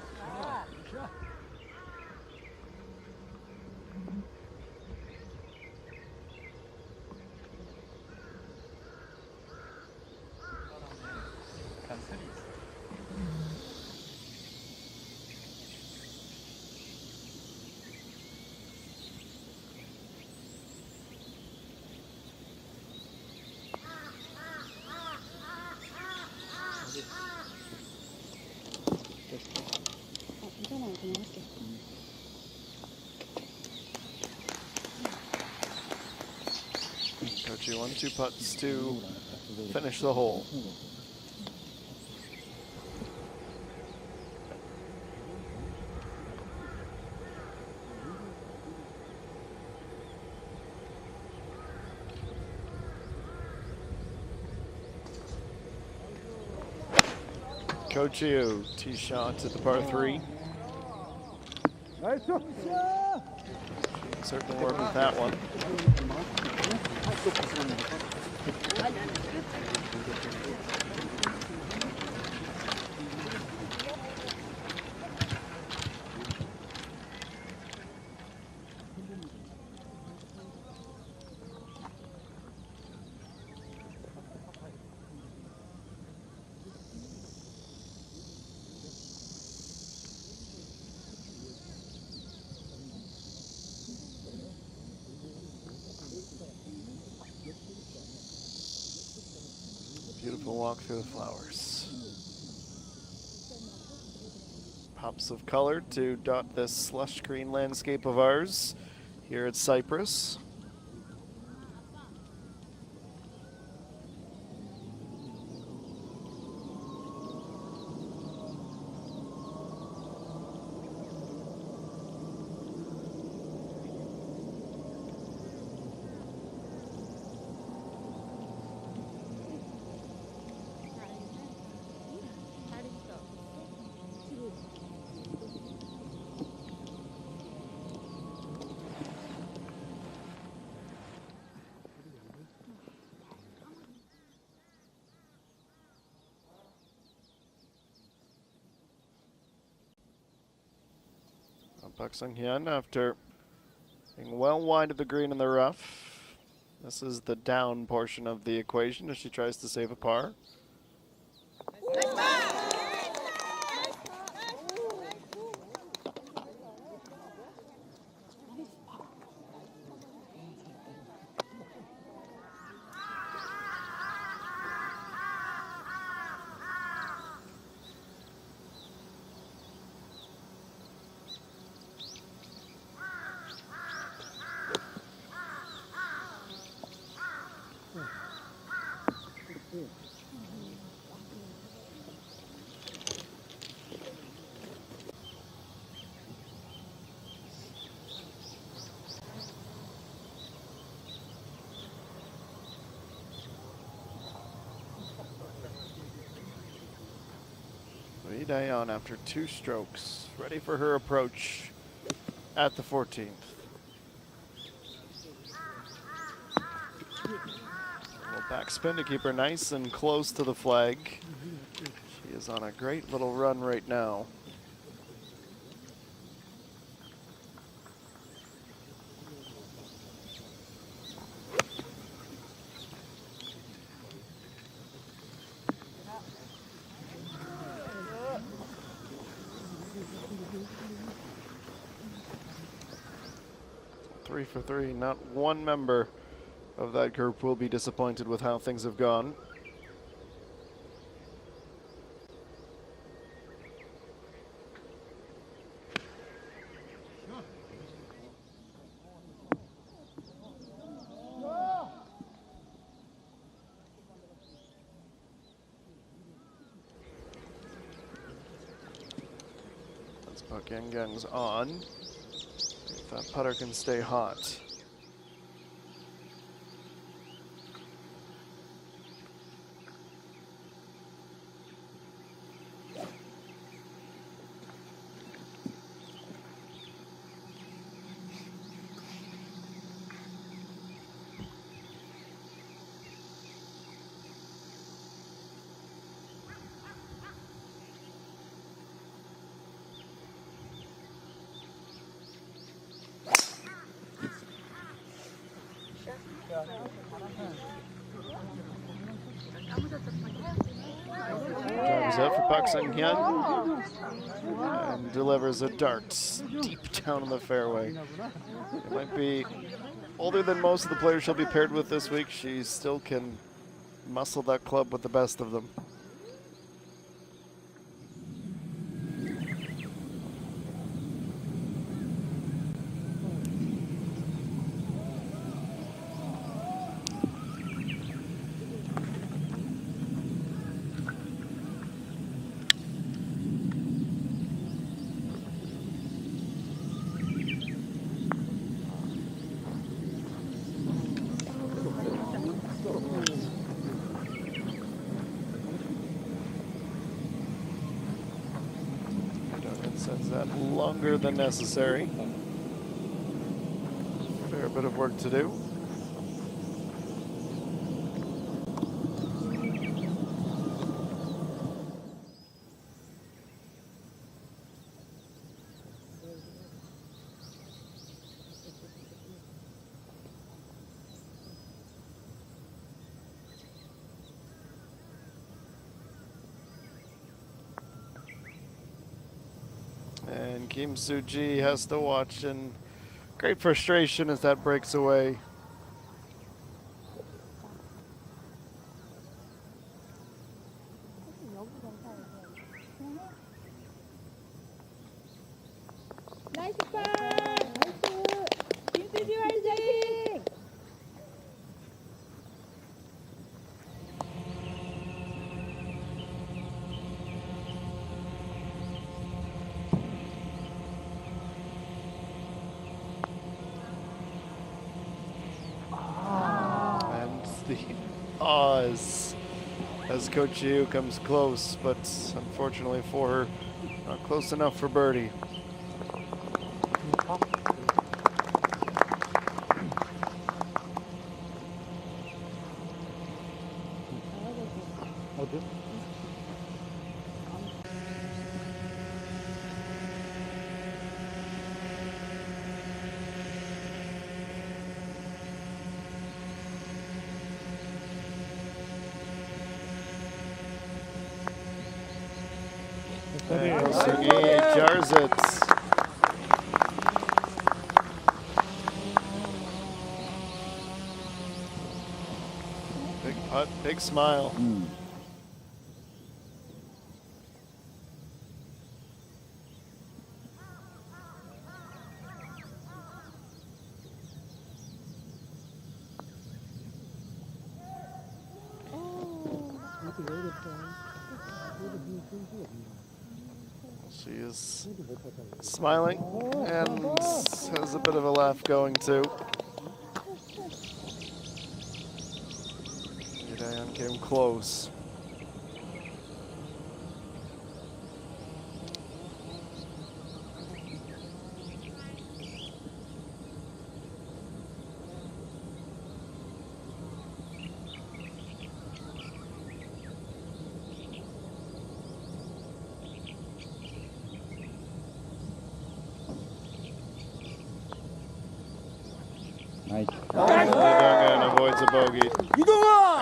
괜찮아요. 그냥 할게. Coach, 1-2 putts to finish the hole. Coach Yu, tee shot at the par 3. Certainly work with that one. Beautiful walk through the flowers. Pops of color to dot this lush green landscape of ours here at Cypress. Park Sung-hyun, after being well wide of the green in the rough. This is the down portion of the equation as she tries to save a par. Lee Daeon after 2 strokes, ready for her approach at the 14th. A little backspin to keep her nice and close to the flag. She is on a great little run right now. Three for 3. Not one member of that group will be disappointed with how things have gone. That's Park Yang-gang's on. If that putter can stay hot. Drives out for Park Sung-hyun and delivers a dart deep down in the fairway. It might be older than most of the players she'll be paired with this week. She still can muscle that club with the best of them. Sends that longer than necessary. Fair bit of work to do. And Kim Soo-ji has to watch in great frustration as that breaks away. 나이스 파! 나이스! 김수지 화이팅! And the Oz as Coach Yu comes close, but unfortunately for her, not close enough for birdie. And Sergei jars it. Big putt, big smile. She is smiling and has a bit of a laugh going too. Dayan came close. 나이스. Dungan avoids a bogey.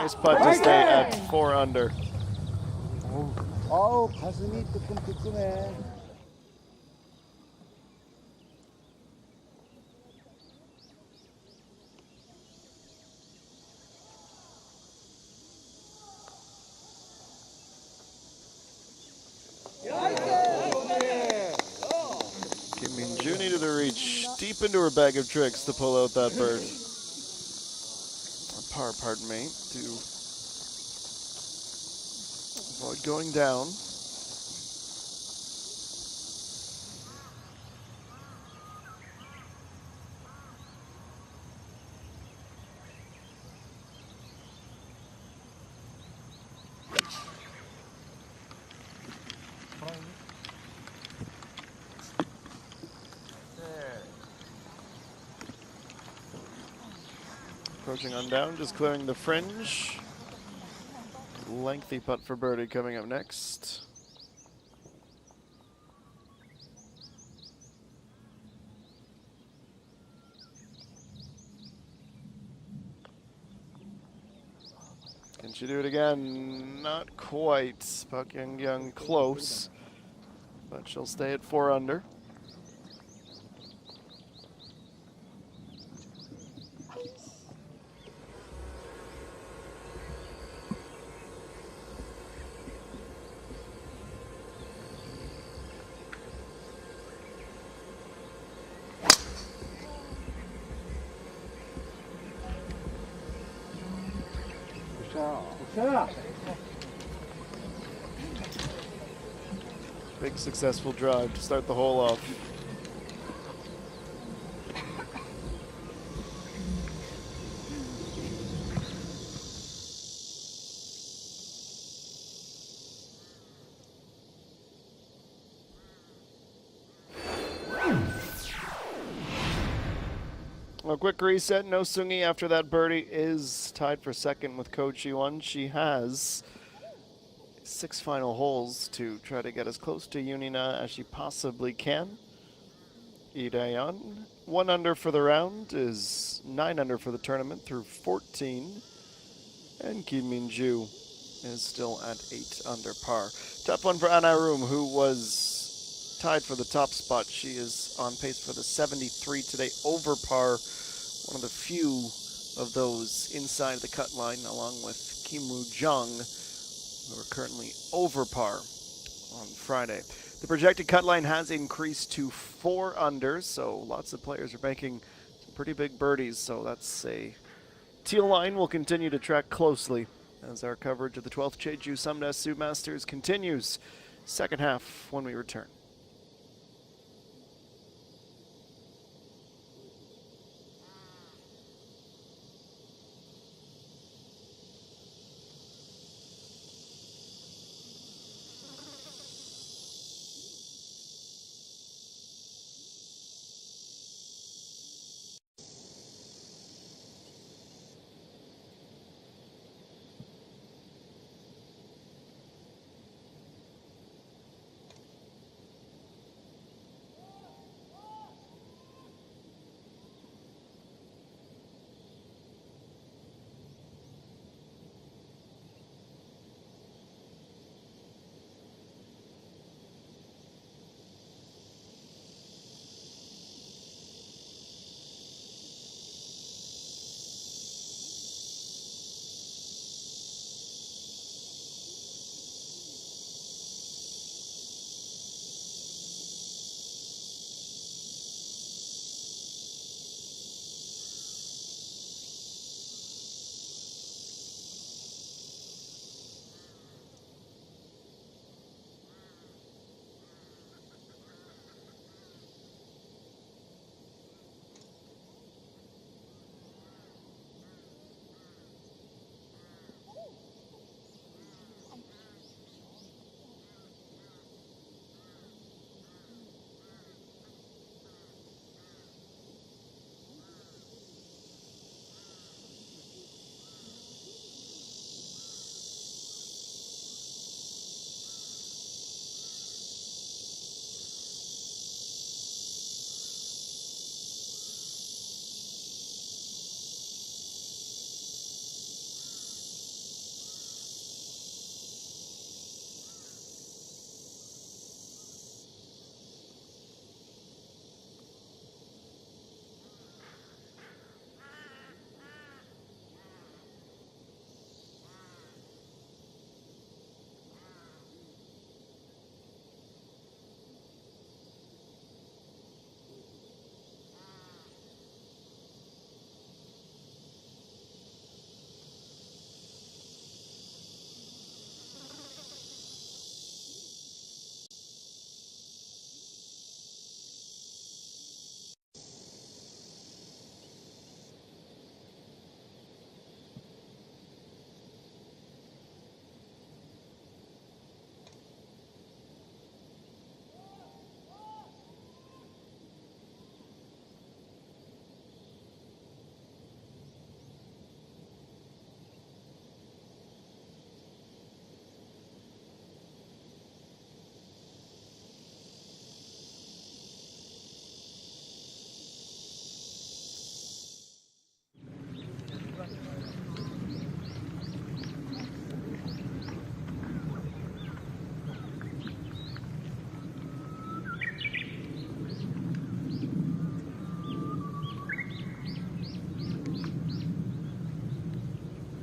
Nice putt to stay at 4 under. 아우 가슴이 뜨끔뜨끔해. Kim Min-joo needed to reach deep into her bag of tricks to pull out that bird. Par, pardon me, to avoid going down. Approaching on down, just clearing the fringe. Lengthy putt for birdie coming up next. she do it again? Not quite. Pak Young close, but she'll stay at 4 under. Big successful drive to start the hole off. A quick reset, no Sungi after that birdie is tied for second with Coach Yuan. She has 6 final holes to try to get as close to Yunina as she possibly can. Lee Daeyeon, 1 under for the round, is 9 under for the tournament through 14. And Kim Min-ju is still at 8 under par. Tough one for Anarum, who was tied for the top spot. She is on pace for the 73 today, over par. One of the few of those inside the cut line, along with Kim Woo-jung, who are currently over par on Friday. The projected cut line has increased to 4 under, so lots of players are making some pretty big birdies, so that's a teal line we'll continue to track closely as our coverage of the 12th JejuSamdasoo Masters continues. Second half when we return.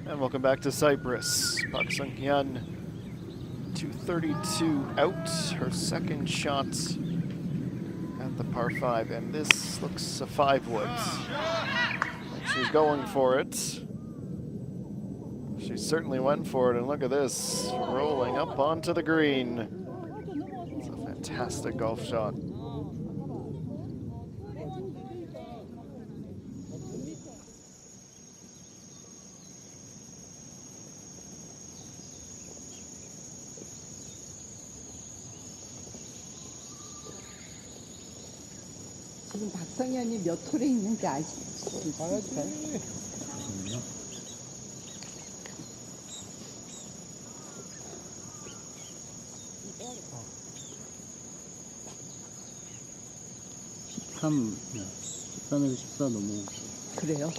And welcome back to Cyprus. Pak Sung-hyun, 232 out, her second shot at the par 5, and this looks a 5-wood. She's going for it. She certainly went for it, and look at this, rolling up onto the green. It's a fantastic golf shot. 지금 박성현이 몇 홀에 있는지 아시죠? 봐야지. 네. 13에서 14 넘어오고. 그래요?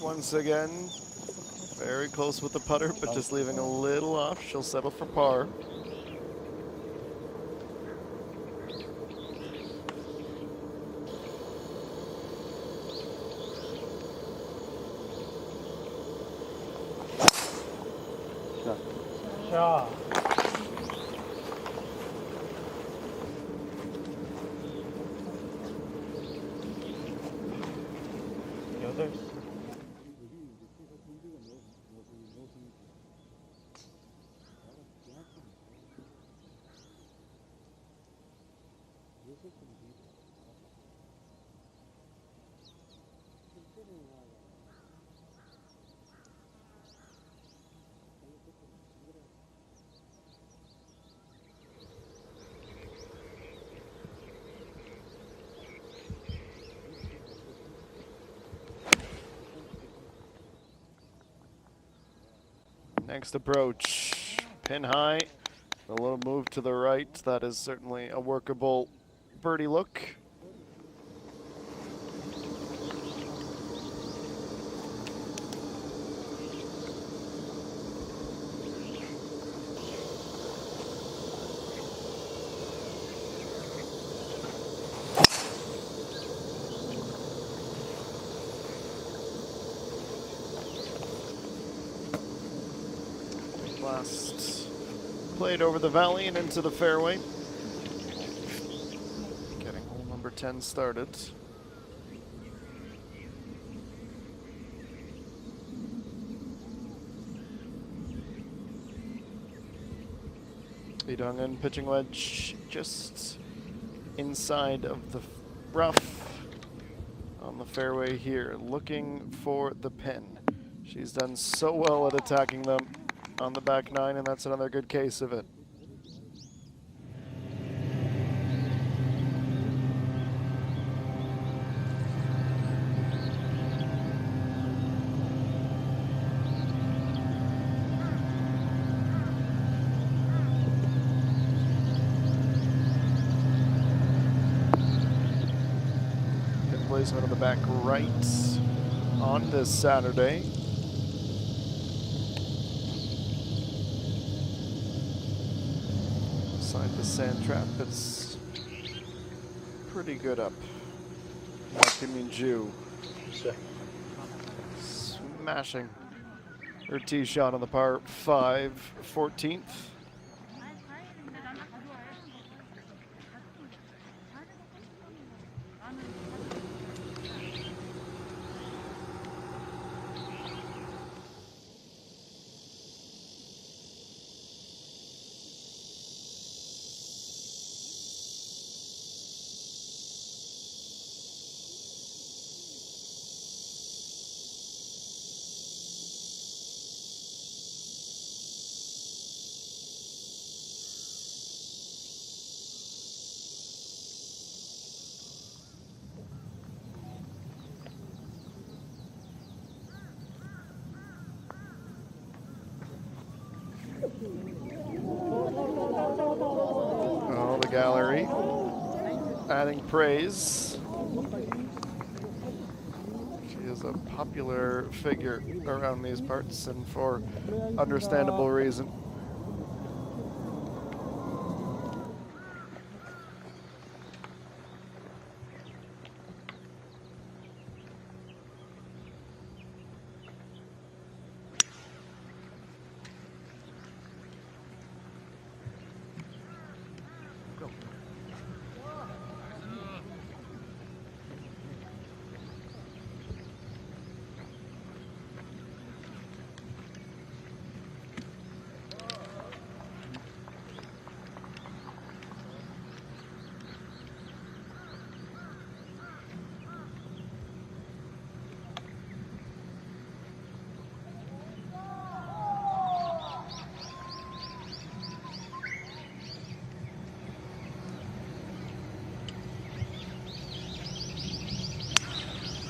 Once again, very close with the putter, but just leaving a little off. She'll settle for par. 자. 여덟. Next approach, pin high, a little move to the right. That is certainly a workable birdie look. Last played over the valley and into the fairway. Getting hole number 10 started. Lee Dong-eun pitching wedge just inside of the rough on the fairway here, looking for the pin. She's done so well at attacking them on the back 9, and that's another good case of it. Pin placement on the back right on this Saturday. The sand trap is pretty good up. Kim Min-ju smashing her tee shot on the par 5 14th. Oh, the gallery adding praise. She is a popular figure around these parts, and for understandable reason.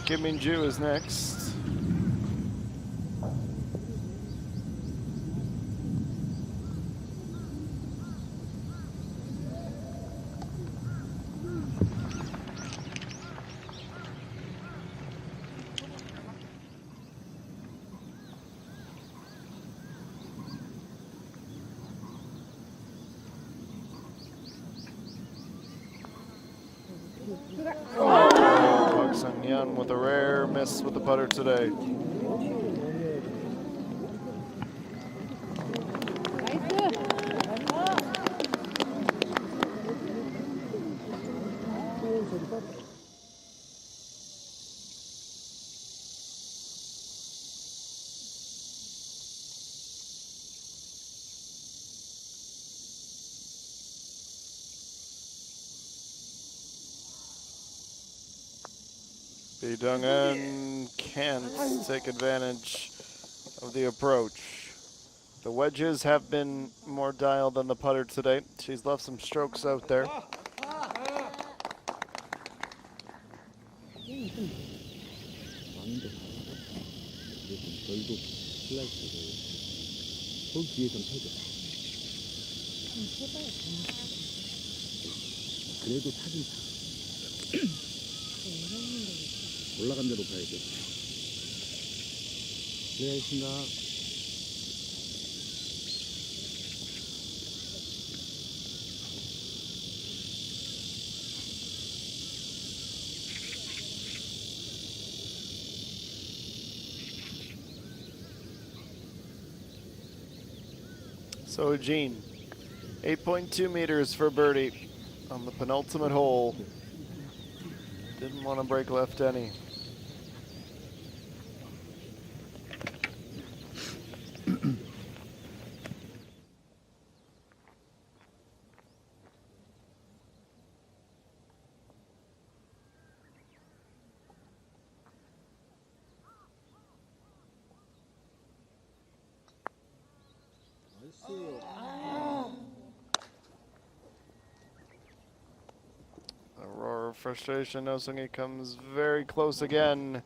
Kim Min-ju is next. Park Sung-yeon with a rare miss with the putter today. Lee Dong-eun can't take advantage of the approach. The wedges have been more dialed than the putter today. She's left some strokes out there. 그래도 타긴 타. 올라간 대로 가야 돼. 네, 신가. So Jean, 8.2 meters for birdie on the penultimate hole. Didn't want to break left any. A roar of frustration. No-Sung-hee comes very close again.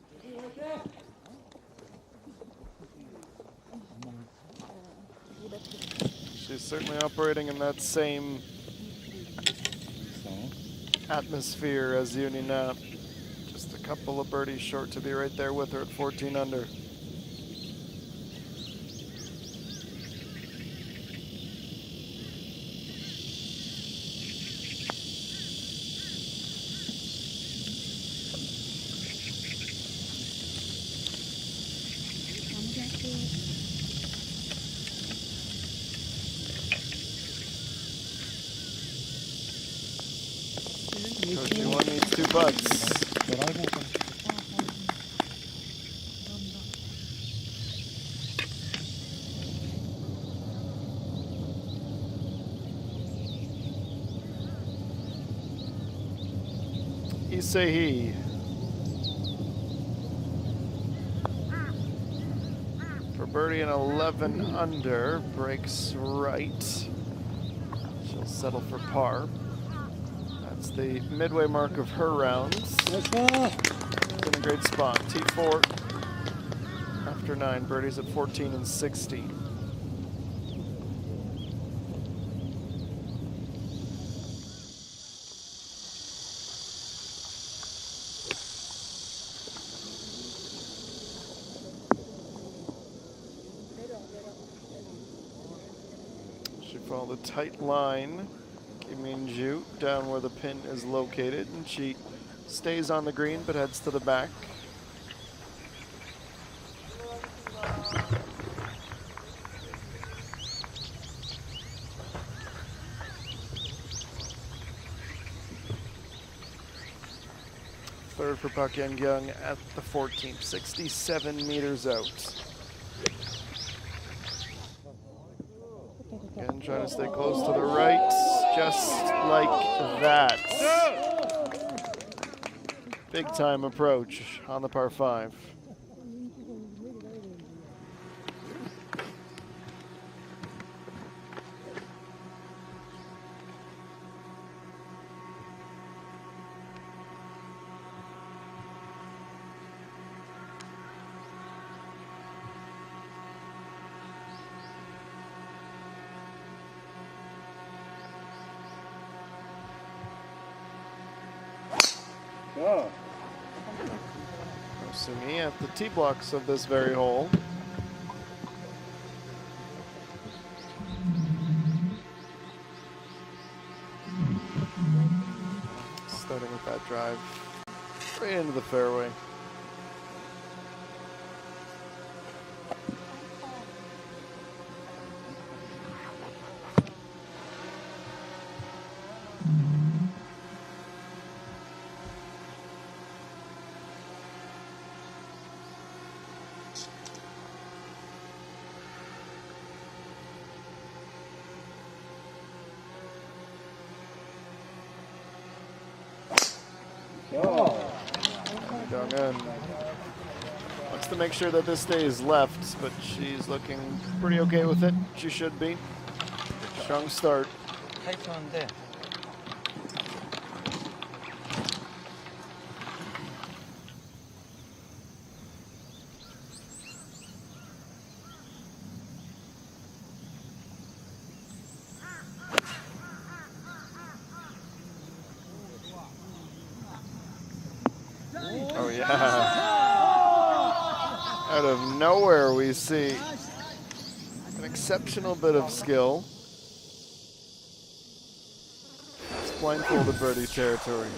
She's certainly operating in that same atmosphere as Uni Na. Just a couple of birdies short to be right there with her at 14 under. Coach Ji-won needs 2 putts. Issei for birdie and 11 under, breaks right. She'll settle for par. That's the midway mark of her rounds. It's in a great spot. T4 after 9, birdies at 14 and 16. She followed a tight line. Kim Min-ju down where the pin is located, and she stays on the green but heads to the back. Third for Park Yeon-gyung at the 14th, 67 meters out. Again, trying to stay close to the right, just like that. Big time approach on the par 5. Sumi at the tee blocks of this very hole. Starting with that drive right into the fairway. Going in. Wants to make sure that this stays left, but she's looking pretty okay with it. She should be. Strong start. 타이트한데 Oh yeah. Out of nowhere we see an exceptional bit of skill. It's blindfolded birdie territory.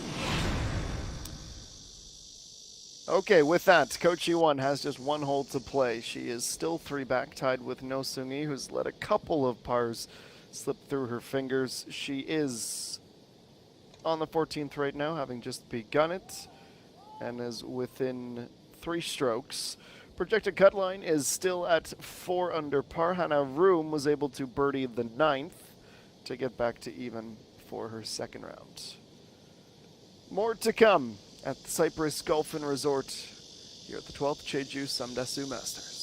Okay, with that, Coach E1 has just one hole to play. She is still 3 back, tied with No Seung-hee, who's let a couple of pars slip through her fingers. She is on the 14th right now, having just begun it, and is within 3 strokes. Projected cut line is still at 4 under par. Hannah Room was able to birdie the 9th to get back to even for her second round. More to come at the Cyprus Golf and Resort here at the 12th JejuSamdasoo Masters.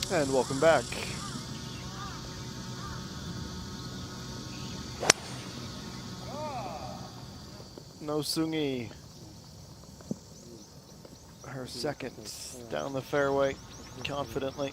And welcome back. No Sungi. Her second down the fairway confidently.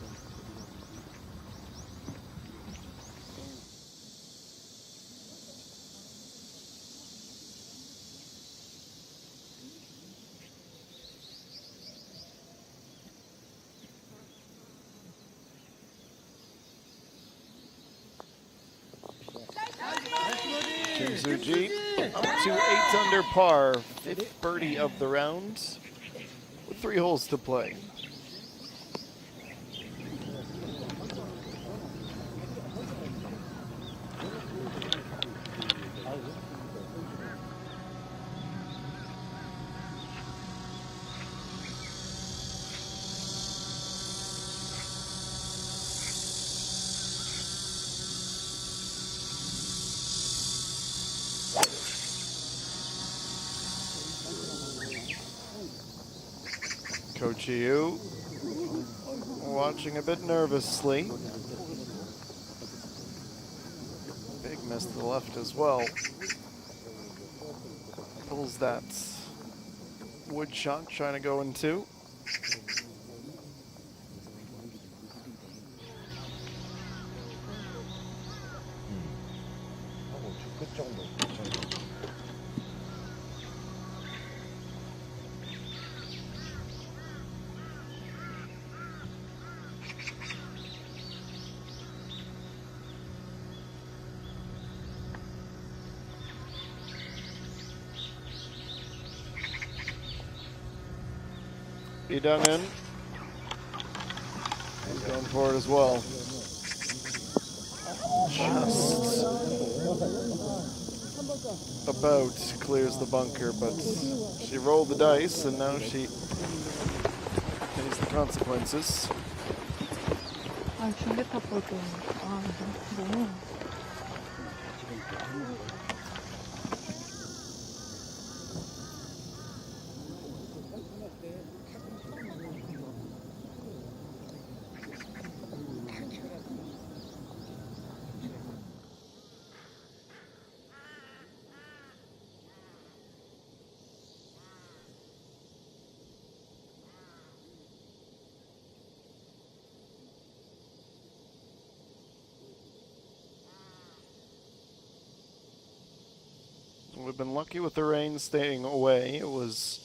Suji up to 8 under par, 5th birdie of the round, with 3 holes to play. Coach Yu watching a bit nervously. Big miss to the left as well. Pulls that wood shot, trying to go in 2. 끝 정도. Idungen is going for it as well. Just about clears the bunker, but she rolled the dice and now she pays the consequences. 아, 중계탑 볼게요. 아, 너무. We've been lucky with the rain staying away. It was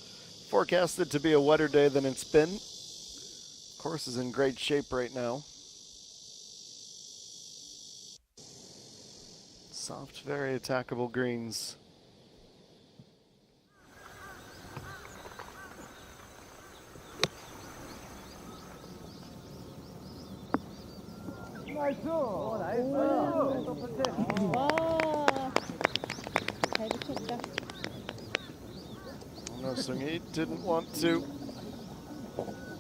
forecasted to be a wetter day than it's been. Course is in great shape right now. Soft, very attackable greens. 잘 붙였다. No, Sungi didn't want to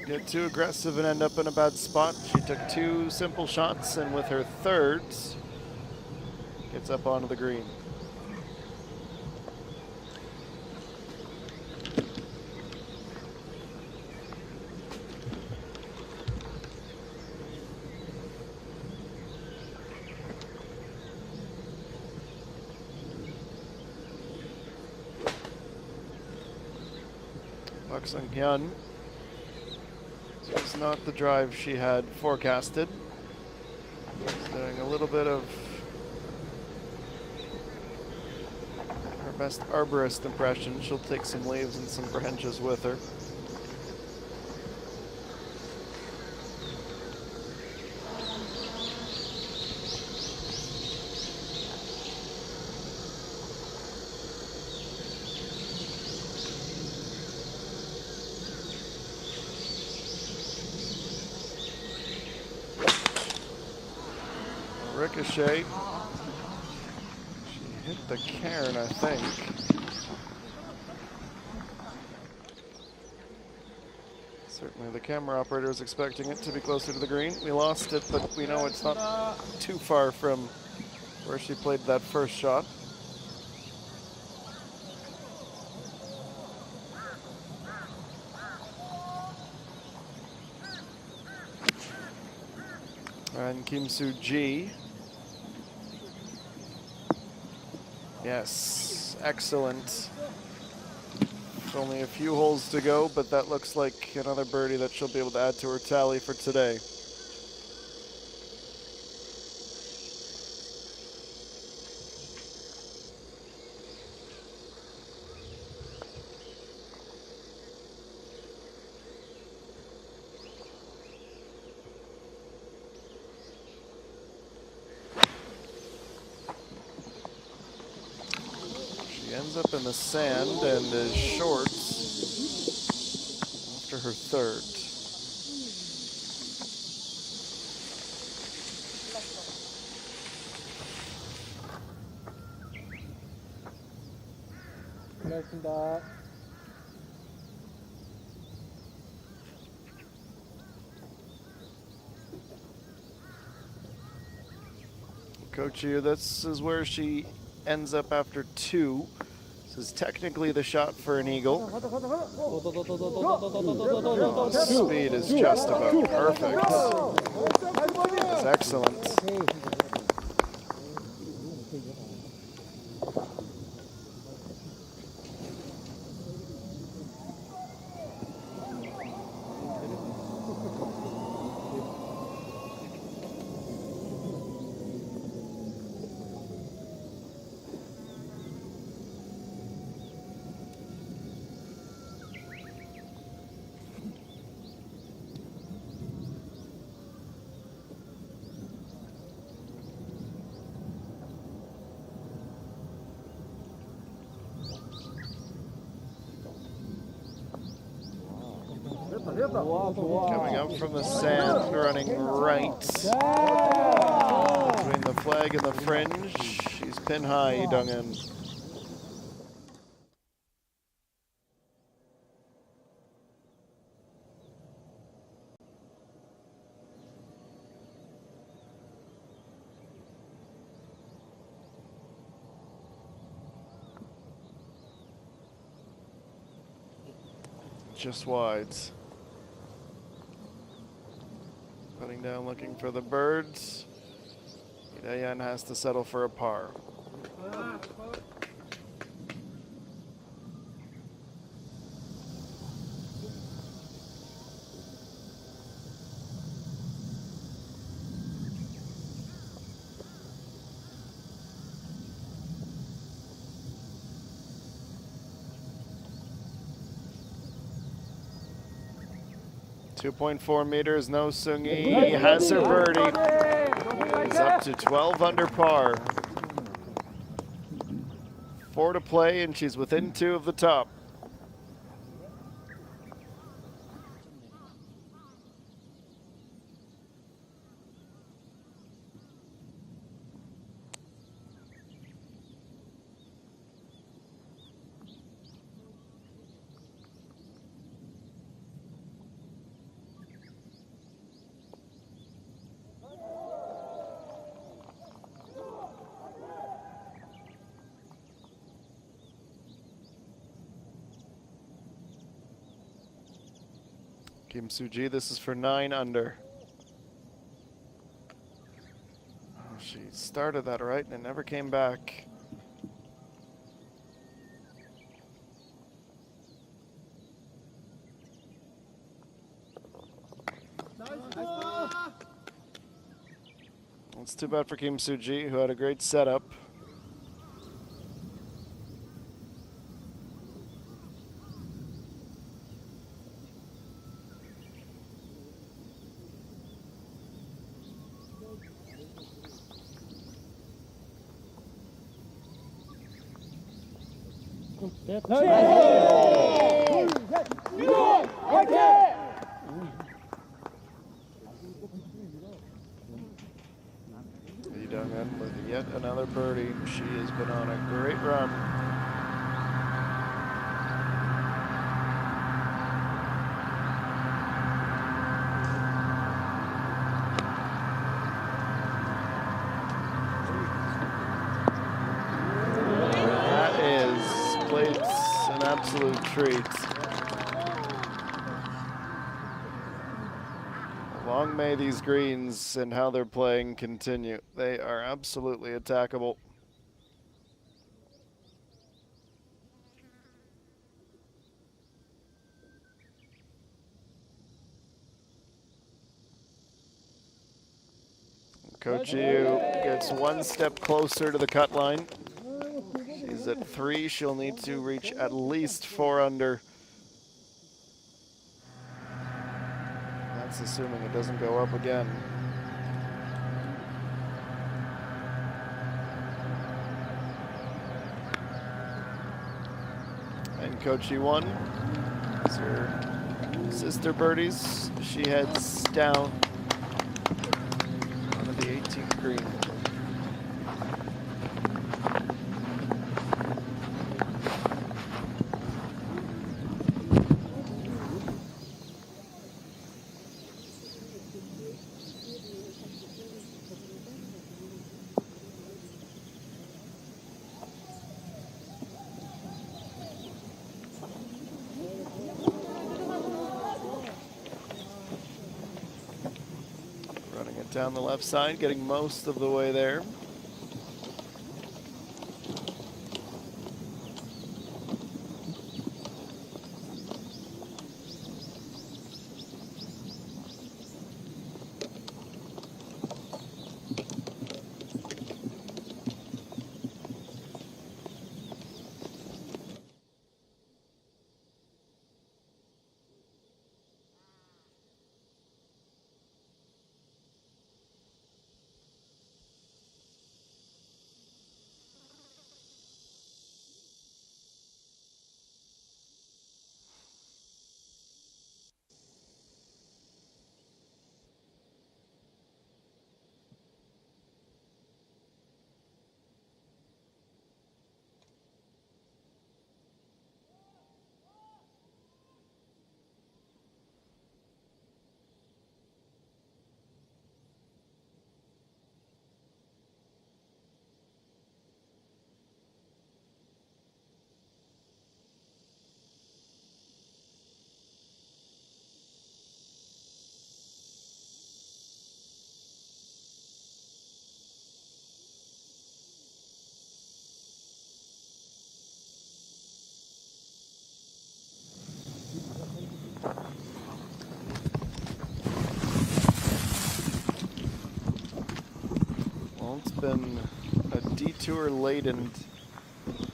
get too aggressive and end up in a bad spot. She took 2 simple shots, and with her third, gets up onto the green. Park Sung-hyun. It's not the drive she had forecasted. She's doing a little bit of her best arborist impression. She'll take some leaves and some branches with her. Ricochet. She hit the cairn, I think. Certainly the camera operator is expecting it to be closer to the green. We lost it, but we know it's not too far from where she played that first shot. And Kim Soo-ji. Yes, excellent. Only a few holes to go, but that looks like another birdie that she'll be able to add to her tally for today. She ends up in the sand and is short after her third. 고맙습니다. Coach, here, this is where she ends up after two. This is technically the shot for an eagle. Oh, speed is just about perfect. It's excellent. Coming up from the sand, running right. Between the flag and the fringe, she's pin high, Dungin. Just wides. Putting down, looking for the birds. Dayan has to settle for a par. .4 meters, no Sungi has her birdie. Is up to 12 under par. 4 to play, and she's within 2 of the top. Kim Soo-ji, this is for 9 under. Oh, she started that right and it never came back. It's too bad for Kim Soo-ji, who had a great setup. Lee Dungin with yet another birdie. She has been on a great run. Absolute treat. A Long may these greens and how they're playing continue. They are absolutely attackable. Coach Yu gets one step closer to the cut line. She's at 3. She'll need to reach at least 4 under. That's assuming it doesn't go up again. And Coach Yu won. As her sister birdies, she heads down onto the 18th green. Down the left side, getting most of the way there. It's been a detour-laden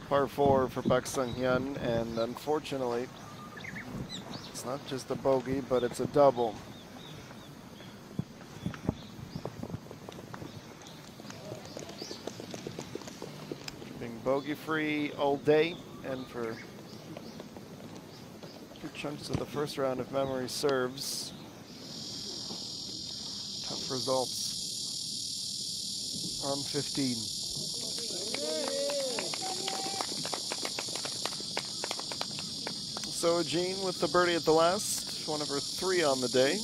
par 4 for Park Sung-hyun, and unfortunately, it's not just a bogey, but it's a double. Being bogey-free all day, and for 2 chunks of the first round, if memory serves. Tough results on 15. So Jean with the birdie at the last, one of her 3 on the day.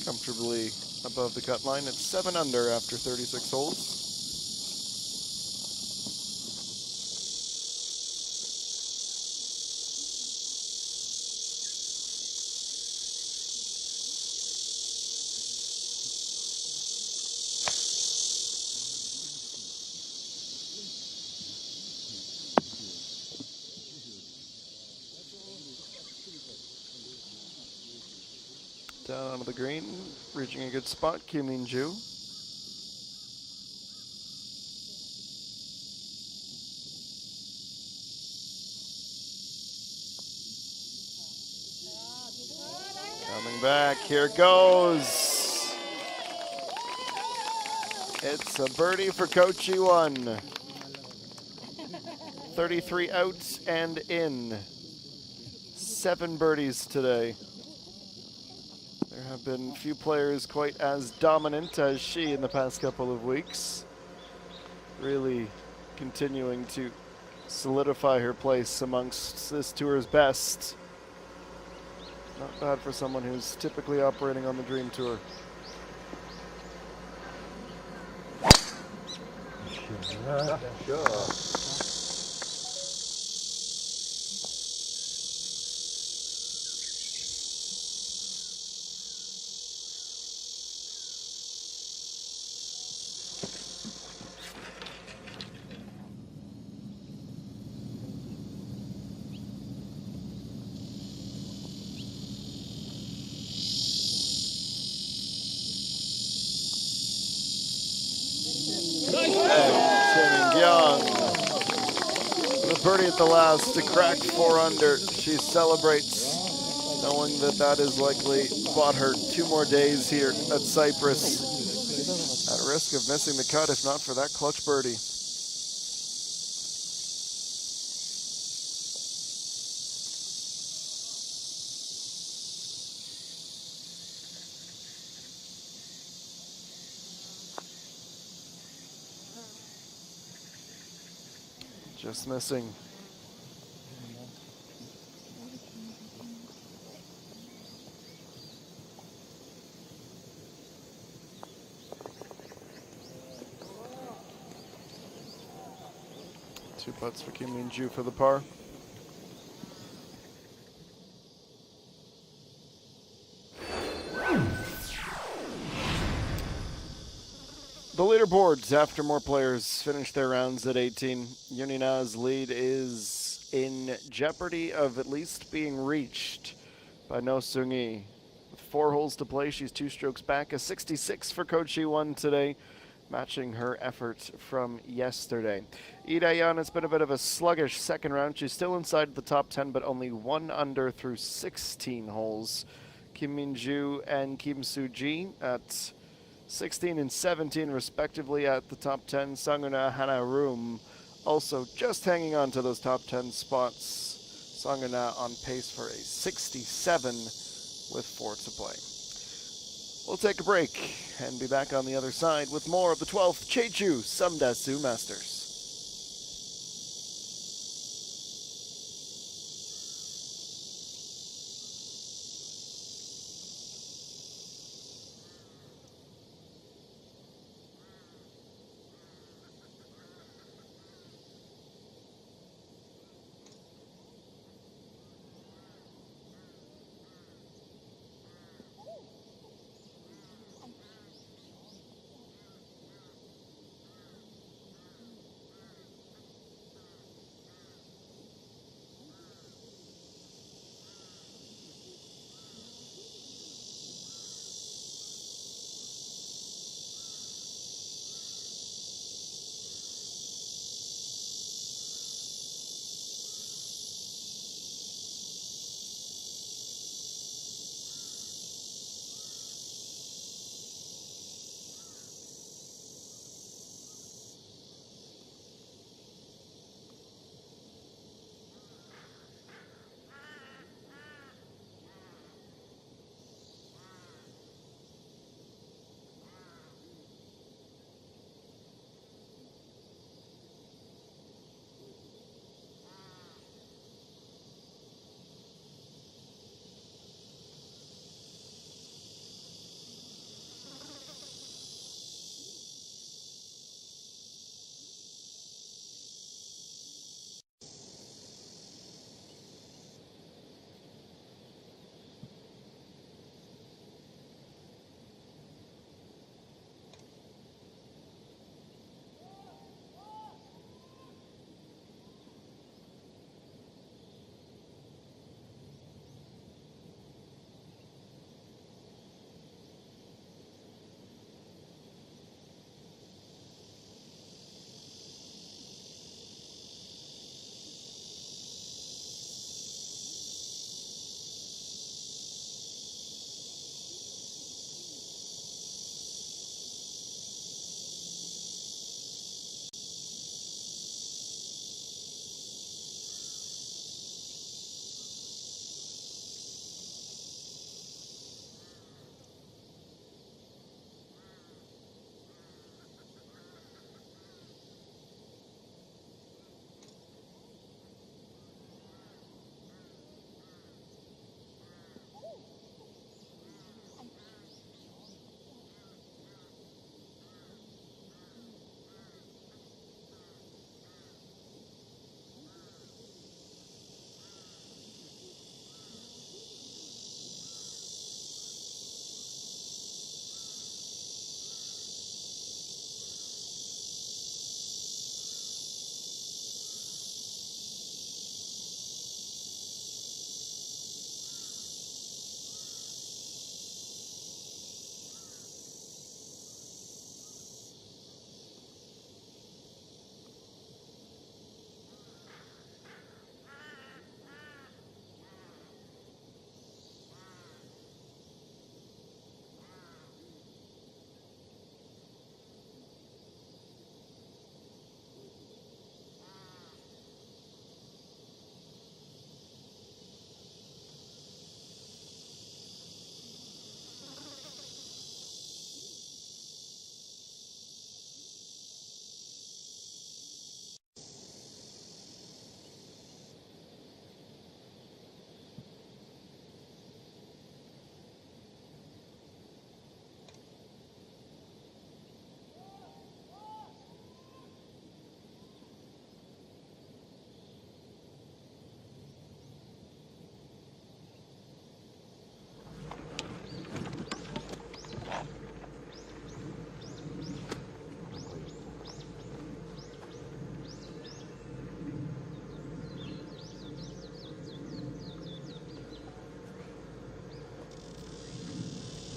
Comfortably above the cut line at 7 under after 36 holes. Down onto the green, reaching a good spot, Kim Min-ju. Coming back, here it goes. It's a birdie for Coach Yu-won. 33 out and in. 7 birdies today. There have been few players quite as dominant as she in the past couple of weeks. Really continuing to solidify her place amongst this tour's best. Not bad for someone who's typically operating on the Dream Tour. Sure. The birdie at the last to crack 4 under. She celebrates, knowing that that is likely bought her 2 more days here at Cypress. At risk of missing the cut if not for that clutch birdie. Just missing. Two putts for Kim Min-joo for the par. The leaderboards, after more players finish their rounds at 18, Yunina's lead is in jeopardy of at least being reached by No Seung-hee. With 4 holes to play, she's 2 strokes back. A 66 for Ko Chi-won today, matching her effort from yesterday. Lee Dae-yeon has been a bit of a sluggish second round. She's still inside the top 10, but only 1 under through 16 holes. Kim Min-joo and Kim Soo-ji at 16 and 17 respectively at the top 10. Sang-euna, Hana-rum also just hanging on to those top 10 spots. Sang-euna on pace for a 67 with 4 to play. We'll take a break and be back on the other side with more of the 12th JejuSamdasoo Masters.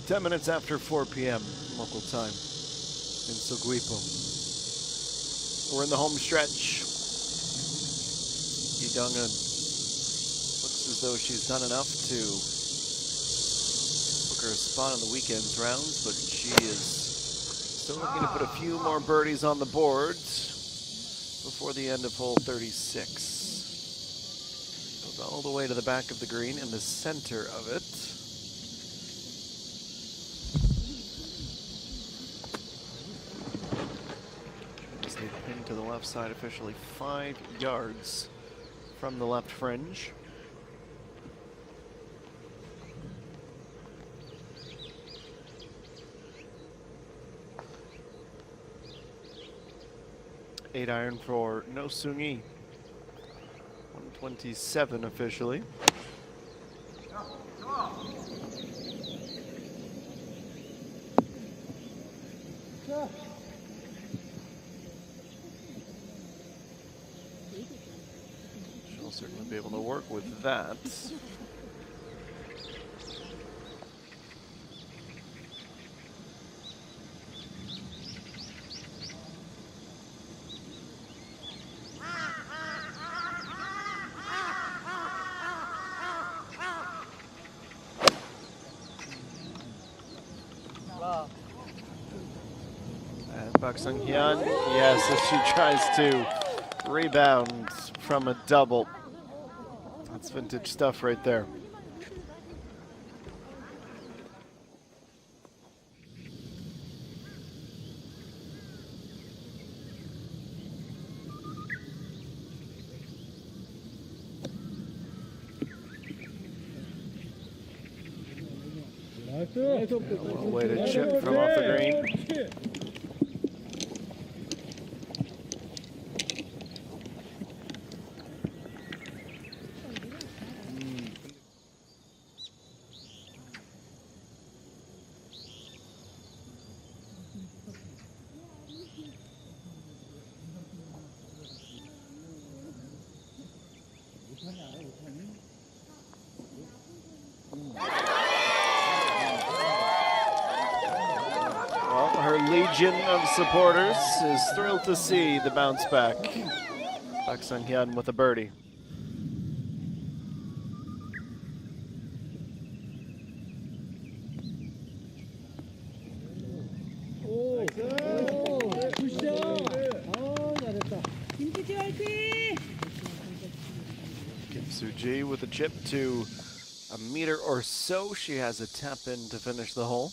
10 minutes after 4 p.m. local time in Seguipo. We're in the home stretch. Idungan looks as though she's done enough to book her a spot on the weekend's rounds, but she is still looking to put a few more birdies on the board before the end of hole 36. Goes all the way to the back of the green in the center of it. Pin to the left side, officially 5 yards from the left fringe. Eight iron for No Sungi. 127 officially. She'll certainly be able to work with that. Park Sung-hyun, yes, as she tries to rebound from a double. That's vintage stuff right there. A little way to chip from off the green. Well, her legion of supporters is thrilled to see the bounce back. Park Sung-hyun with a birdie. Kim Soo-ji with a chip to a meter or so. She has a tap in to finish the hole.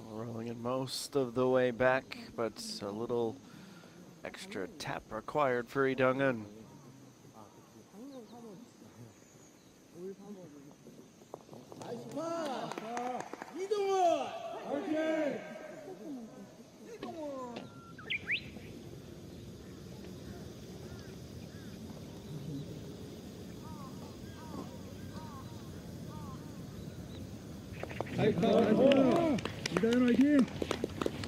Rolling in most of the way back, but a little extra tap required for Lee Dong-eun.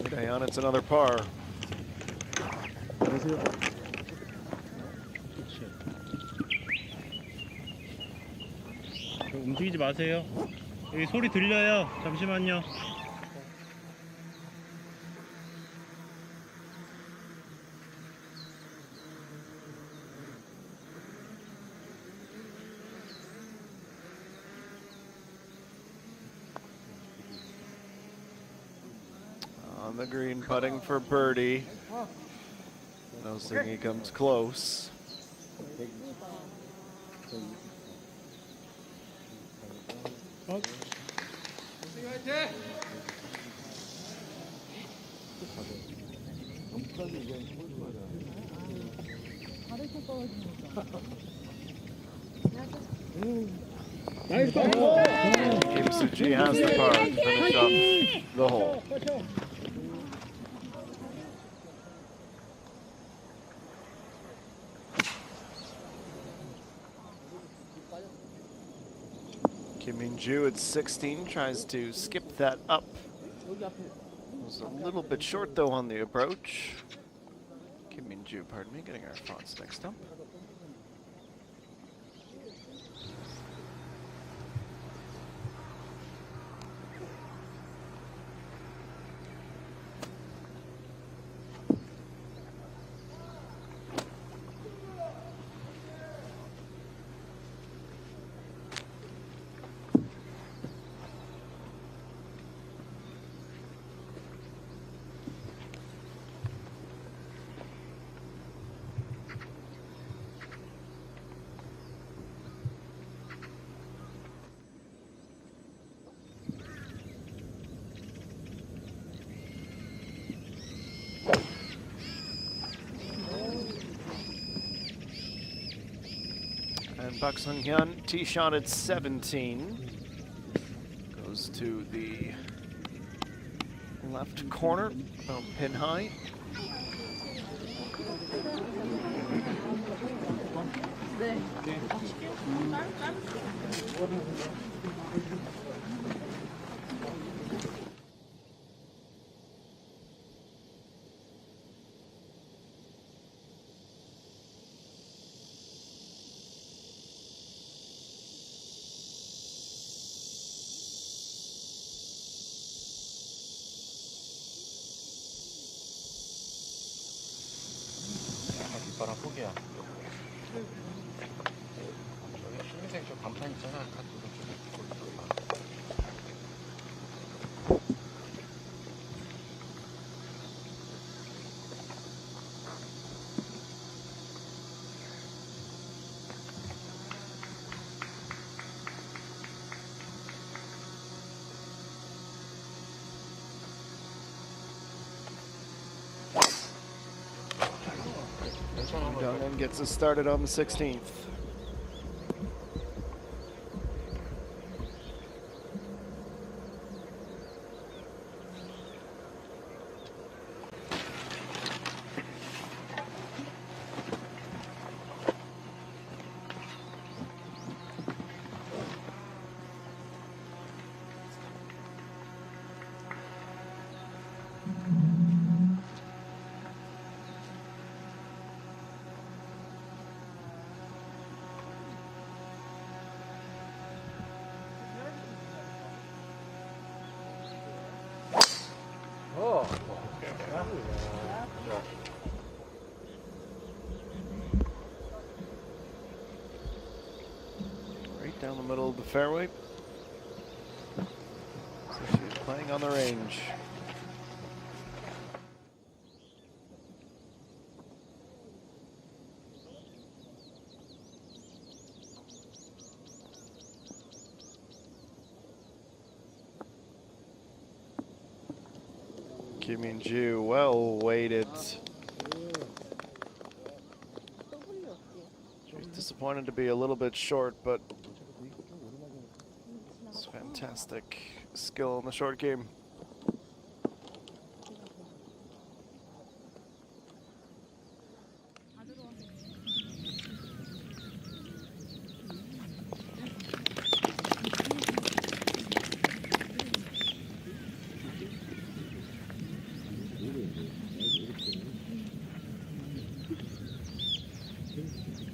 Dayan, it's another par. 움직이지 마세요. 여기 소리 들려요. 잠시만요. On the green, putting for birdie. No thinking he comes close. Kim Soo-ji has the par to finish off the hole. Kim Min-ju at 16 tries to skip that up. Was a little bit short though on the approach. Kim Min-ju, pardon me, getting our fonts mixed up. And Park Sung-hyun, tee shot at 17. Goes to the left corner, about pin high. 뒷바람 포기야. 저기 흰색 저 간판 있잖아. Youngin gets us started on the 16th. Right down the middle of the fairway. So she's playing on the range. Kim Min-ju, well weighted. She's disappointed to be a little bit short, but it's fantastic skill in the short game.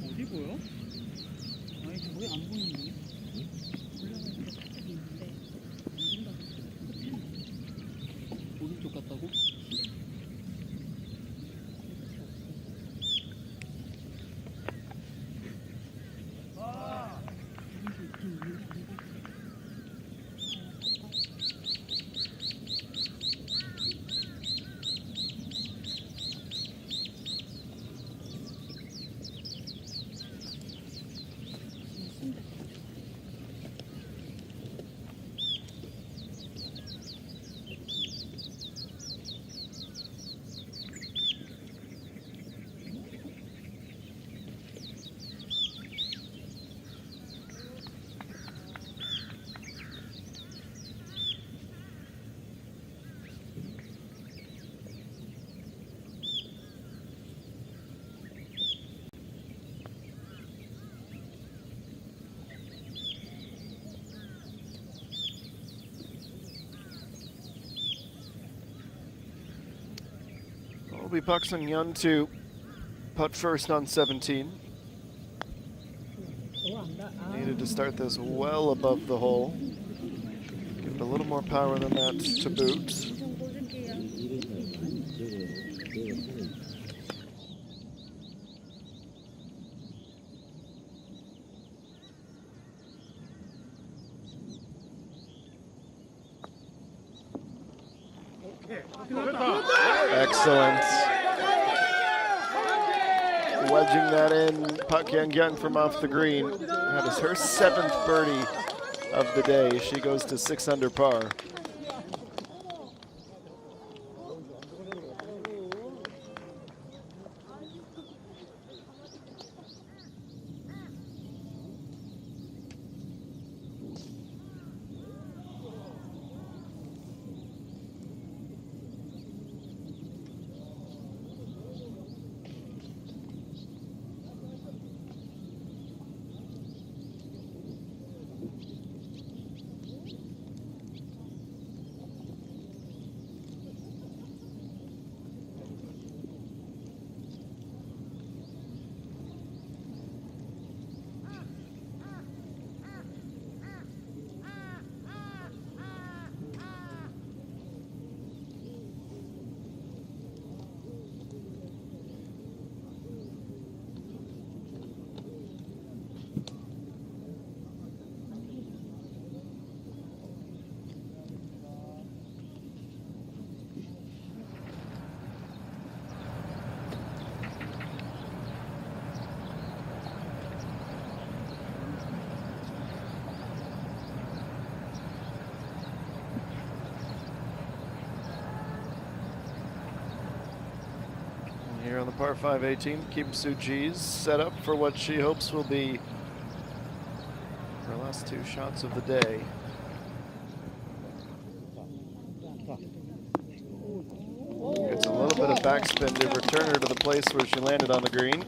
어디 보여? 아니 저기 안 보이는데. 올라가니까 살짝 있는데 오른쪽 같다고? Will be Park Sung-hyun to putt first on 17. Needed to start this well above the hole. Give it a little more power than that to boot. Excellent. Wedging that in, Park Sung-hyun from off the green. That is her 7th birdie of the day. She goes to 6 under par. Here on the par 5 18, Kim Soo-ji's set up for what she hopes will be her last 2 shots of the day. Gets a little bit of backspin to return her to the place where she landed on the green.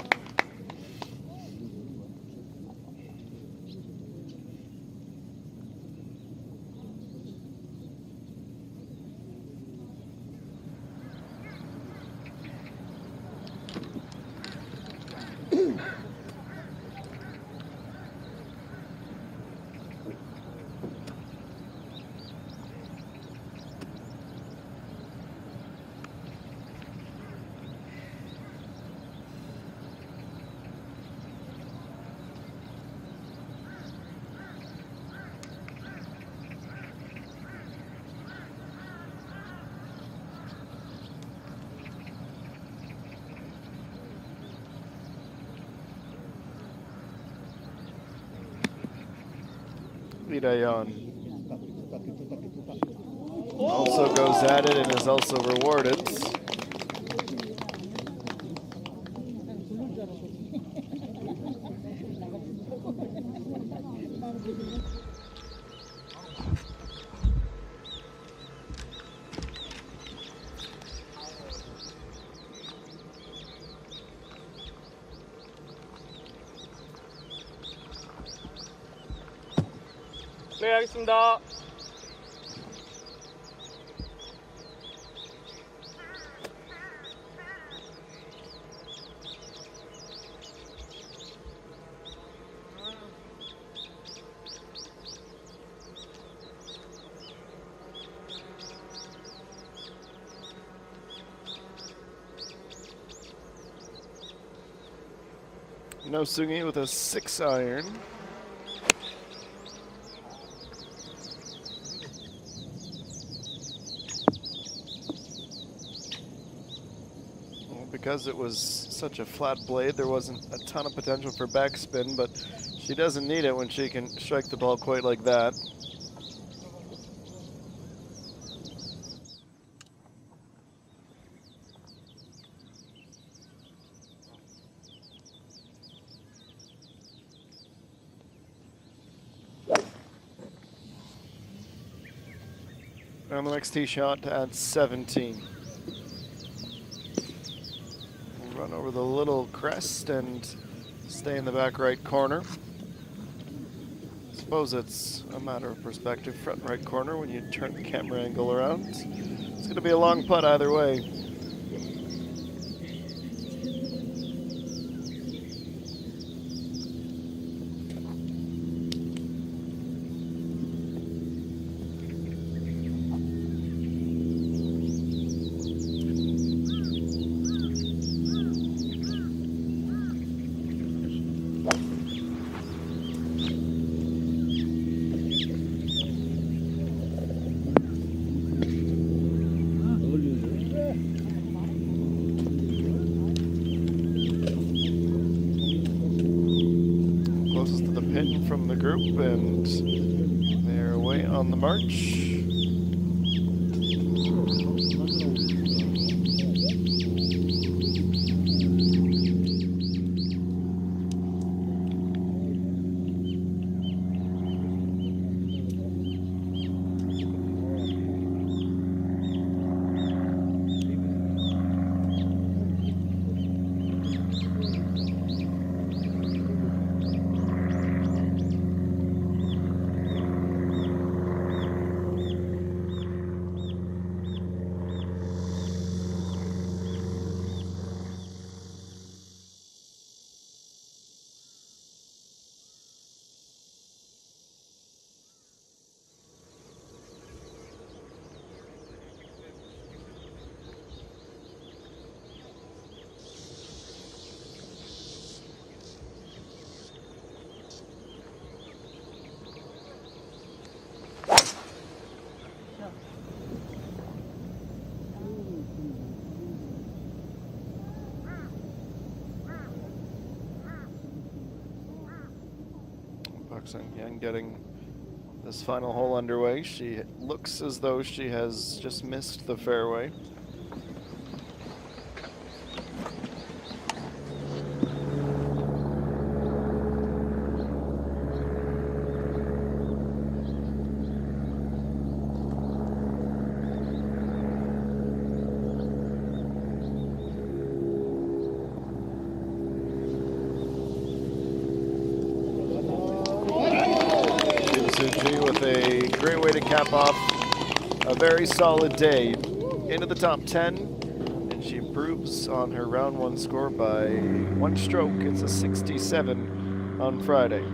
Lee-dae-yeon also goes at it and is also rewarded. 네, 알겠습니다. No Sungi with a 6-iron. Because it was such a flat blade, there wasn't a ton of potential for backspin, but she doesn't need it when she can strike the ball quite like that. On the next tee shot at 17. Run over the little crest and stay in the back right corner. I suppose it's a matter of perspective, front right corner when you turn the camera angle around. It's going to be a long putt either way. group, and they're away on the march. Again, getting this final hole underway. She looks as though she has just missed the fairway. With a great way to cap off a very solid day. Into the top 10, and she improves on her round 1 score by 1 stroke. It's a 67 on Friday.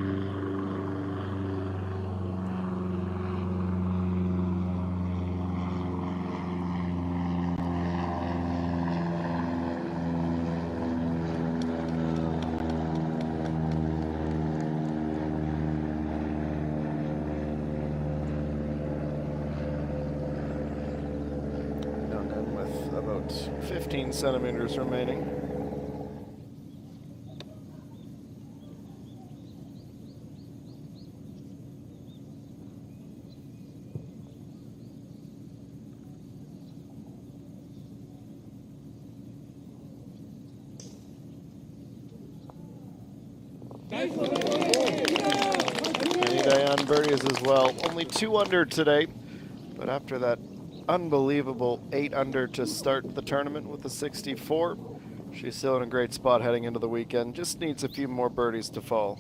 About 15 centimeters remaining. Diane birdies as well. Only 2 under today, but after that unbelievable 8 under to start the tournament with the 64. She's still in a great spot heading into the weekend. Just needs a few more birdies to fall.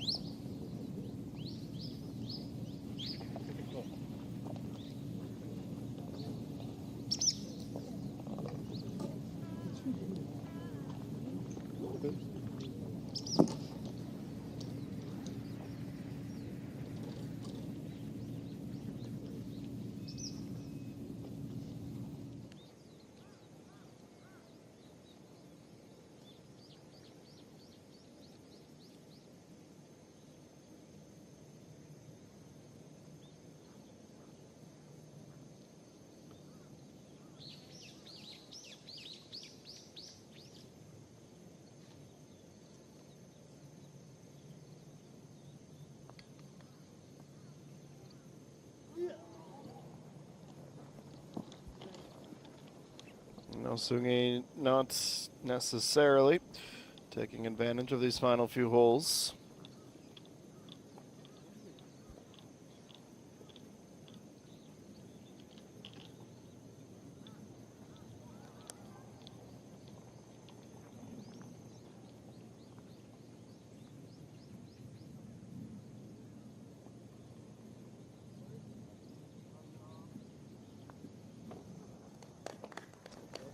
Sungi not necessarily taking advantage of these final few holes.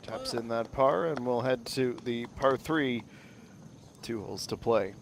Taps in that par, and we'll head to the par 3, 2 holes to play.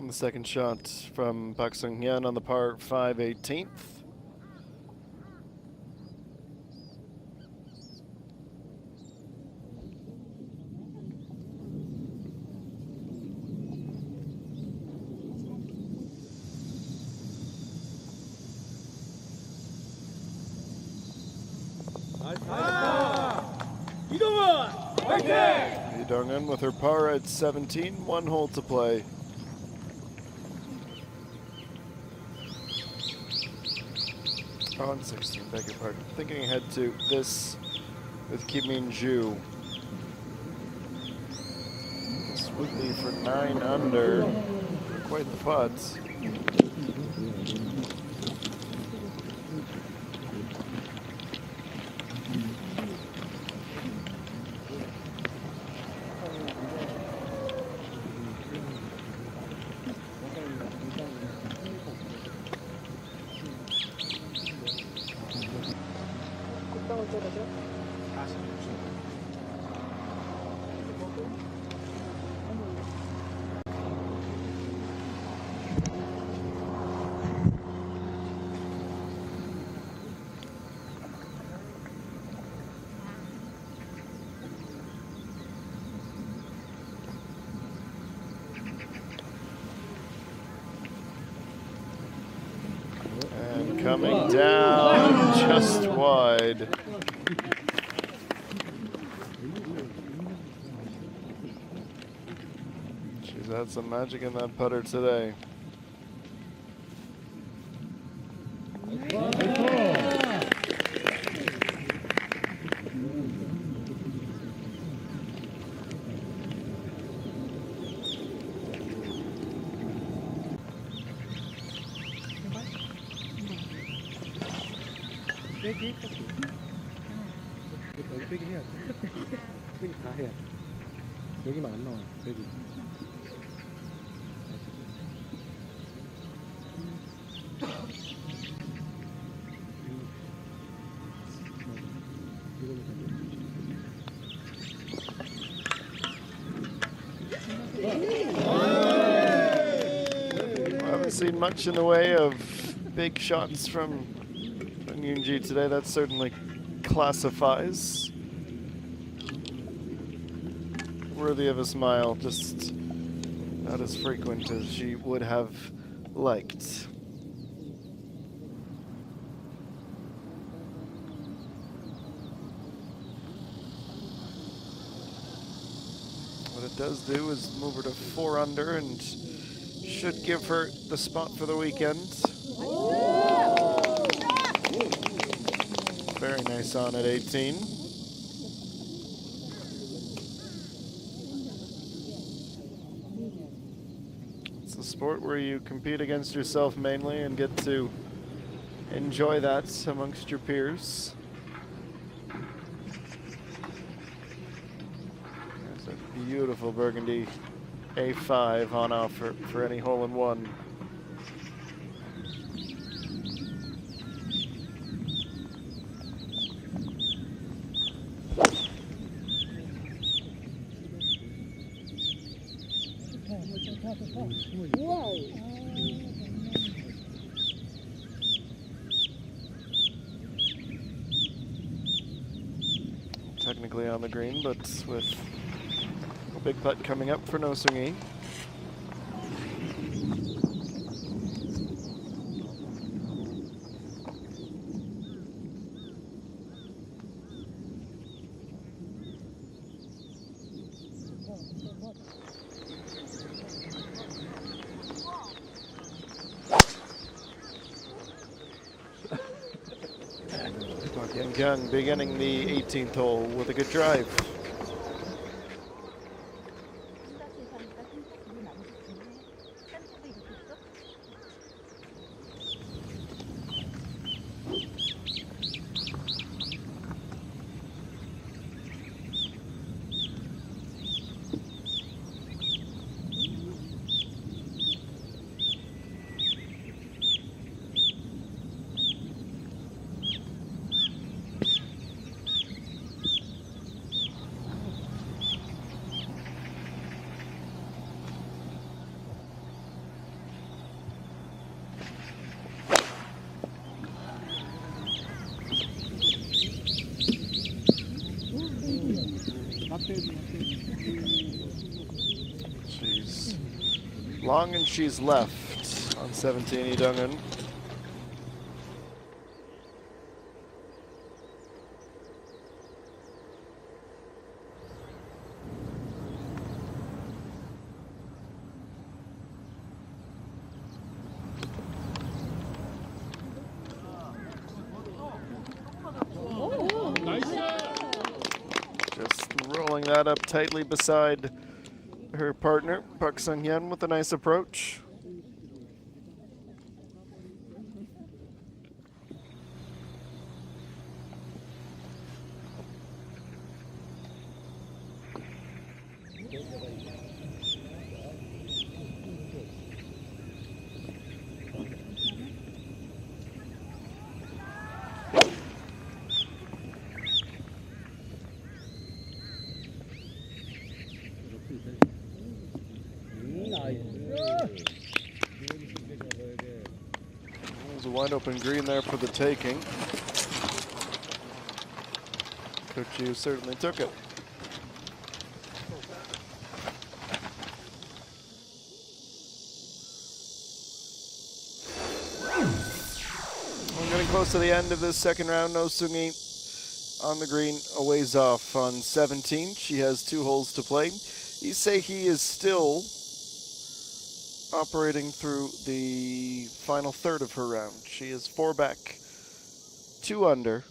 And the second shot from Pak Sung-hyun on the par 5 18th. Lee Dong-eun with her par at 17, 1 hole to play. Oh, and 16, beg your pardon. Thinking ahead to this with Kim Min-ju. This would be for 9 under. Quite the putt. And coming down just wide. She's had some magic in that putter today. 빼기? 여기 빼기 해야 돼. 빼기 다 해야 돼. 여기만 안 나와요. 빼기. I haven't seen much in the way of big shots from ENG today. That certainly classifies. Worthy of a smile, just not as frequent as she would have liked. What it does do is move her to 4 under and should give her the spot for the weekend. Very nice on at 18. It's a sport where you compete against yourself mainly and get to enjoy that amongst your peers. There's a beautiful burgundy A5 on offer for any hole-in-one. Technically on the green, but with a big putt coming up for No Sung-hee. Young beginning the 18th hole with a good drive. Long and she's left on 17, Idungan. Just rolling that up tightly beside her partner, Park Sung-hyun, with a nice approach. There's a wide open green there for the taking. Coach Yu certainly took it. We're getting close to the end of this second round. No Sungi on the green, a ways off on 17. She has 2 holes to play. Issei he is still operating through the final third of her round. She is 4 back, 2 under,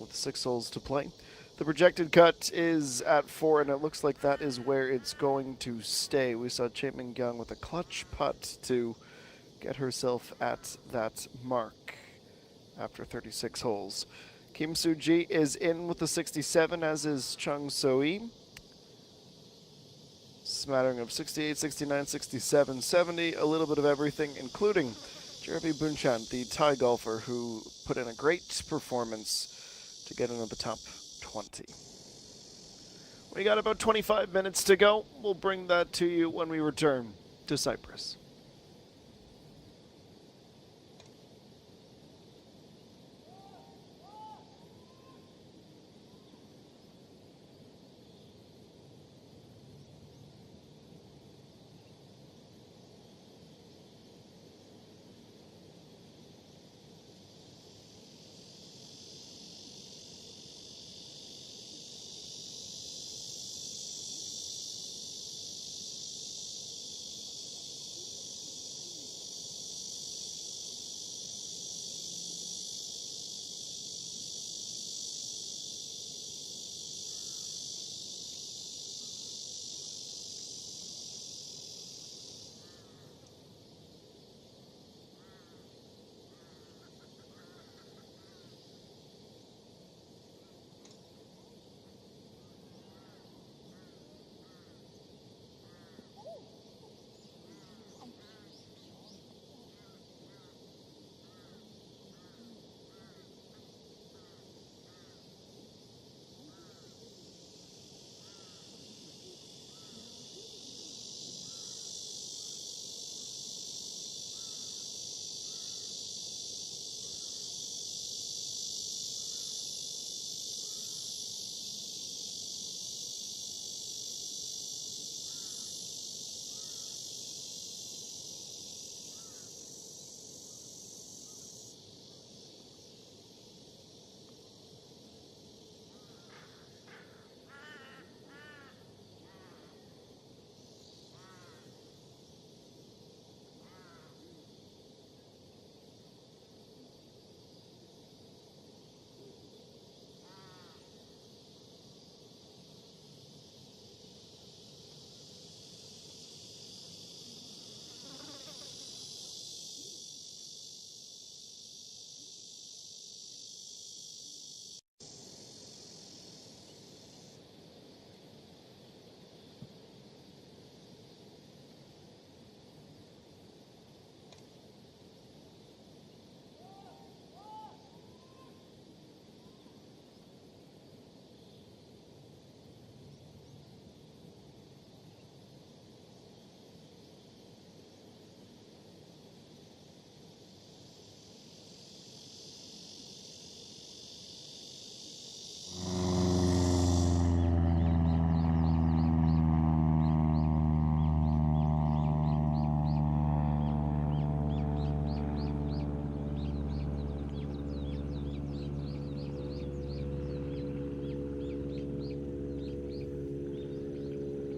with 6 holes to play. The projected cut is at 4, and it looks like that is where it's going to stay. We saw Chae Min-kyung with a clutch putt to get herself at that mark after 36 holes. Kim Soo-ji is in with the 67, as is Chung So-lee. Smattering of 68, 69, 67, 70, a little bit of everything, including Jeremy Bunchan, the Thai golfer who put in a great performance to get into the top 20. We got about 25 minutes to go. We'll bring that to you when we return to Cyprus.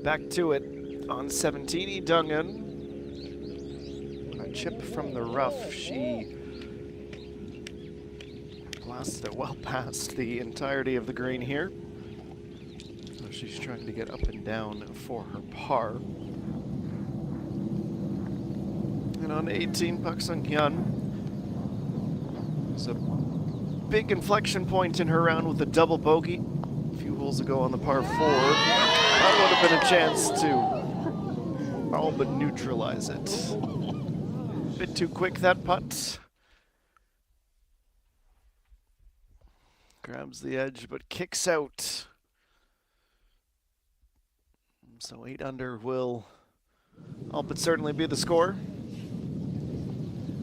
Back to it on 17, Lee Dong-eun. A chip from the rough. She blasted it well past the entirety of the green here. So she's trying to get up and down for her par. And on 18, Park Sung-hyun. It's a big inflection point in her round with a double bogey. A few holes ago on the par 4. That would have been a chance to all but neutralize it. Bit too quick, that putt. Grabs the edge, but kicks out. So 8 under will all but certainly be the score.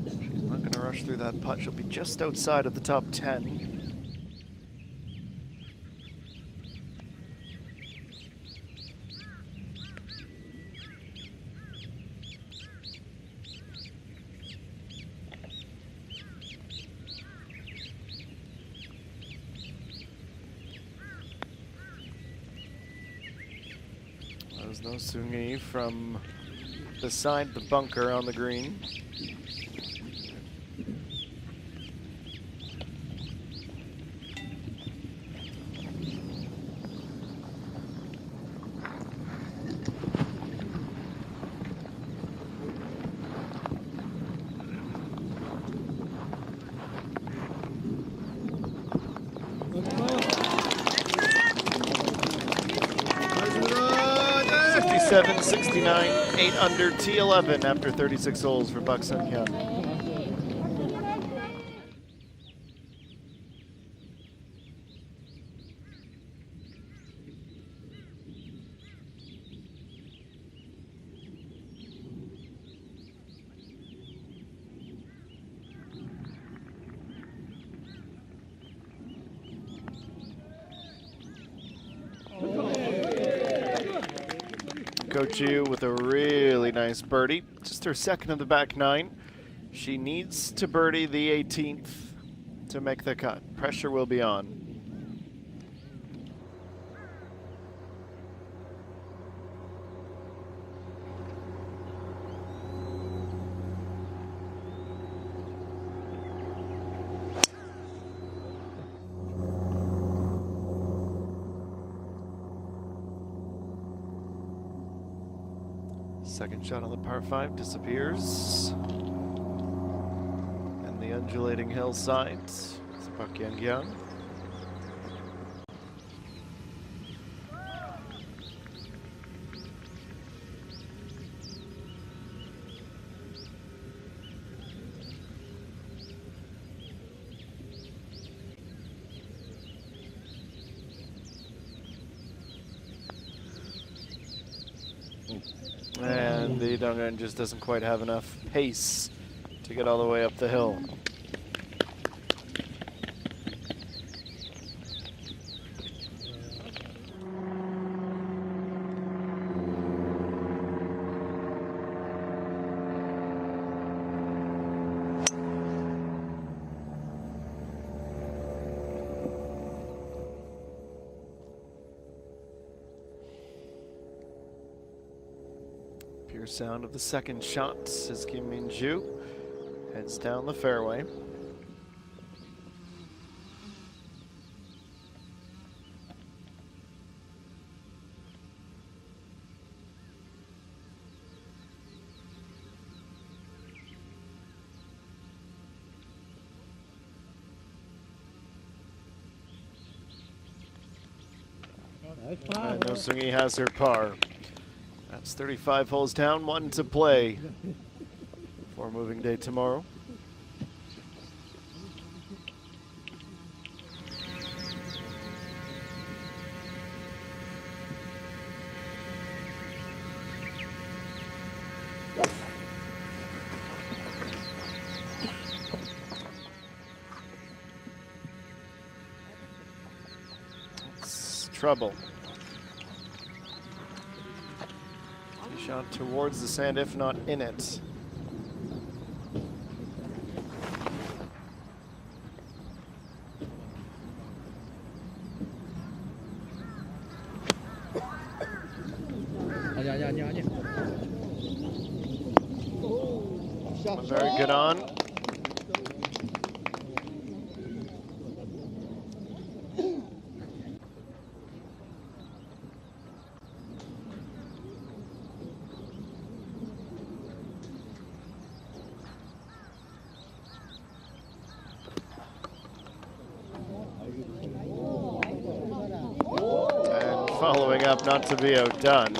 She's not going to rush through that putt. She'll be just outside of the top 10. There's no Sungi from beside the bunker on the green. Seven, 69, 8 under, T11 after 36 holes for Park Sung-hyun. Kochu with a really nice birdie. Just her second of the back 9. She needs to birdie the 18th to make the cut. Pressure will be on. Second shot on the par 5 disappears. And the undulating hillside. It's Park Yang-hyun. And the Dong-eun just doesn't quite have enough pace to get all the way up the hill. Pure sound of the second shot as Kim Min-ju heads down the fairway. And No Sungi has her par. That's 35 holes down, 1 to play for moving day tomorrow. It's trouble. Shot towards the sand, if not in it. Very good on. And following up, not to be outdone.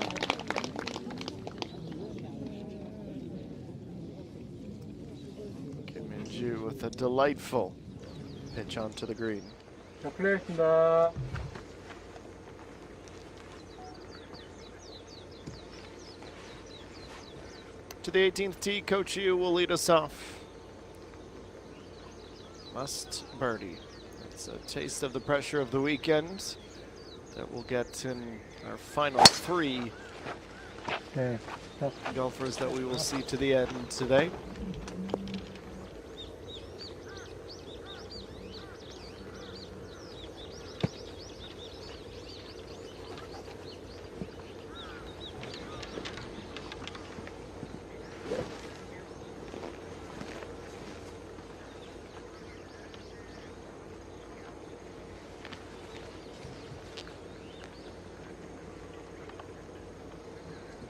With a delightful pitch onto the green. 자, 플레이했습니다. To the 18th tee, Coach Yu will lead us off. Must birdie. It's a taste of the pressure of the weekend that we'll get in our final three 네. 자, golfers that we will see to the end today.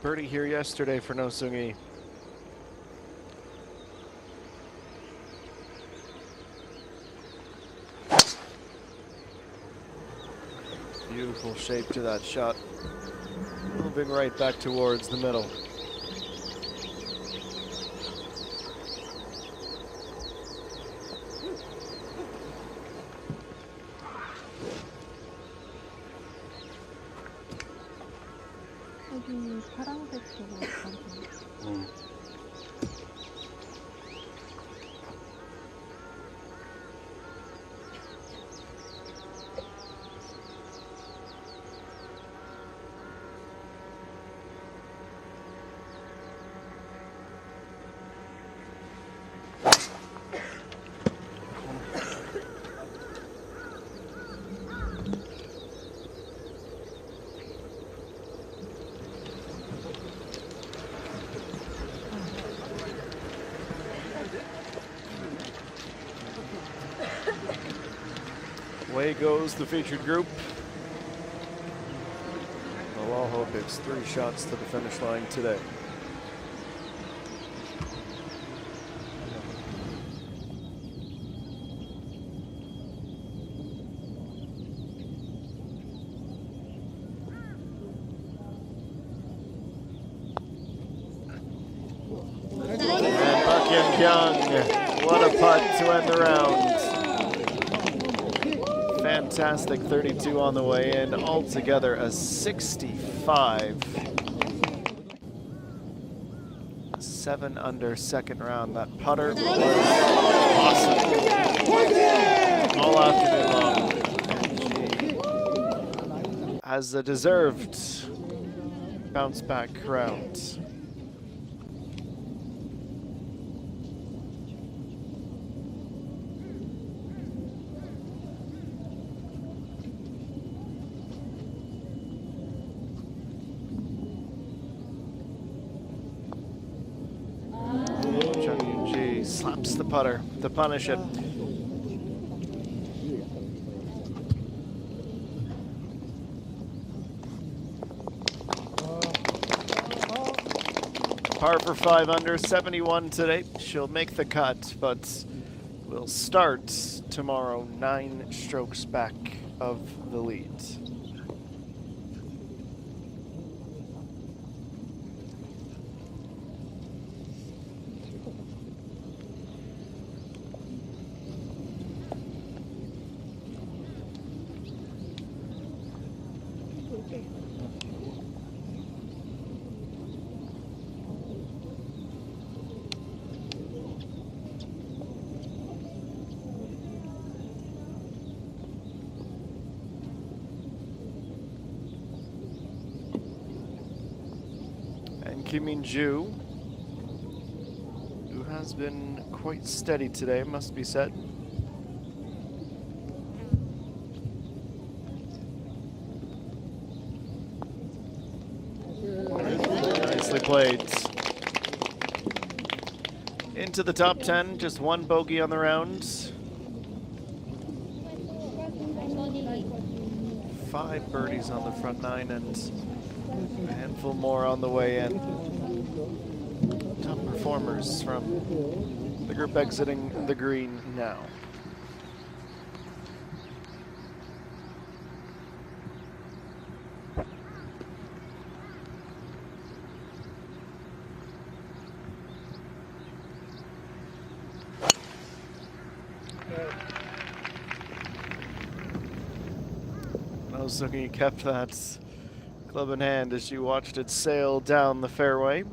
Birdie here yesterday for No Sung-Yi. Beautiful shape to that shot. Moving right back towards the middle. 여기 파란색 쪽으로 가고. Away goes the featured group. We'll all hope it's 3 shots to the finish line today. And Park Young, what a putt to end the round. Fantastic 32 on the way in, altogether a 65. 7 under second round. That putter was awesome. All afternoon long. And she has a deserved bounce back round. Slaps the putter to punish it. Par for 5 under, 71 today. She'll make the cut, but will start tomorrow 9 strokes back of the lead. Kim Min-ju, who has been quite steady today, must be said. Nicely played. Into into the top 10, just one bogey on the round. 5 birdies on the front 9 and a handful more on the way in. Top performers from the group exiting the green now. Nozuki kept that club in hand as you watched it sail down the fairway.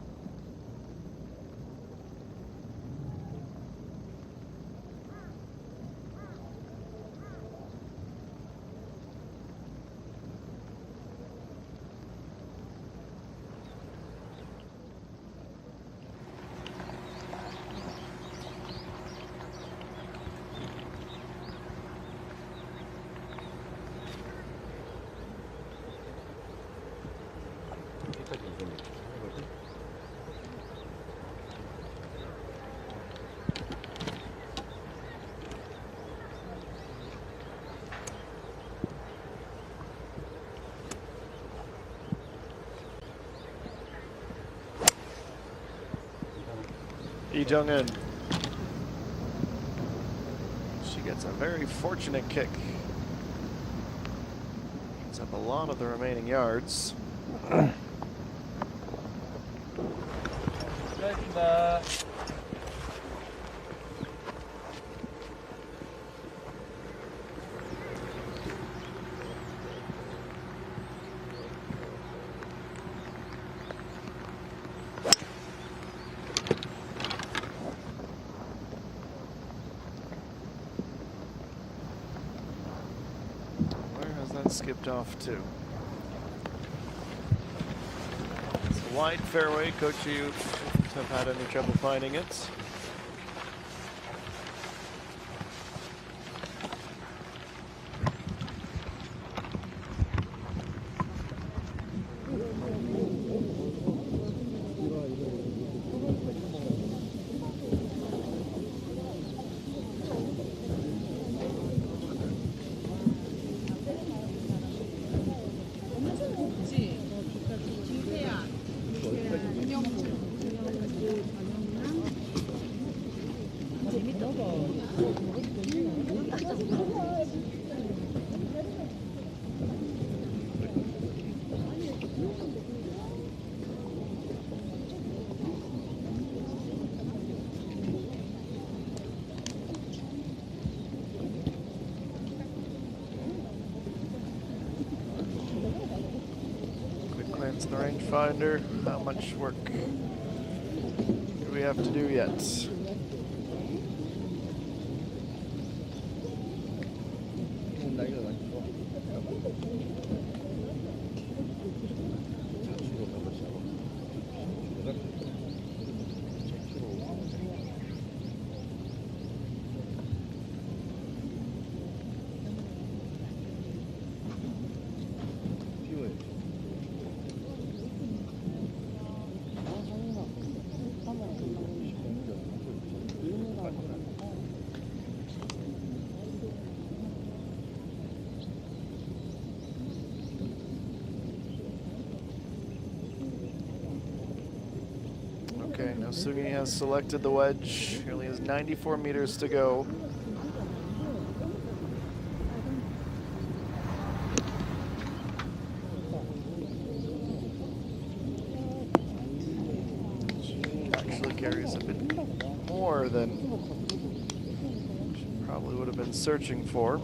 Lee Jung-in. She gets a very fortunate kick. Gets up a lot of the remaining yards. Skipped off to. It's a wide fairway. Coach, you have had any trouble finding it? The rangefinder, how much work do we have to do yet? Okay, now Sugi has selected the wedge. He only has 94 meters to go. She actually carries a bit more than she probably would have been searching for.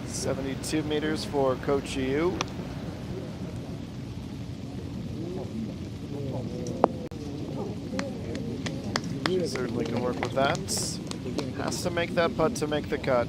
.72 meters for Coach Yu. Certainly can work with that. Has to make that putt to make the cut.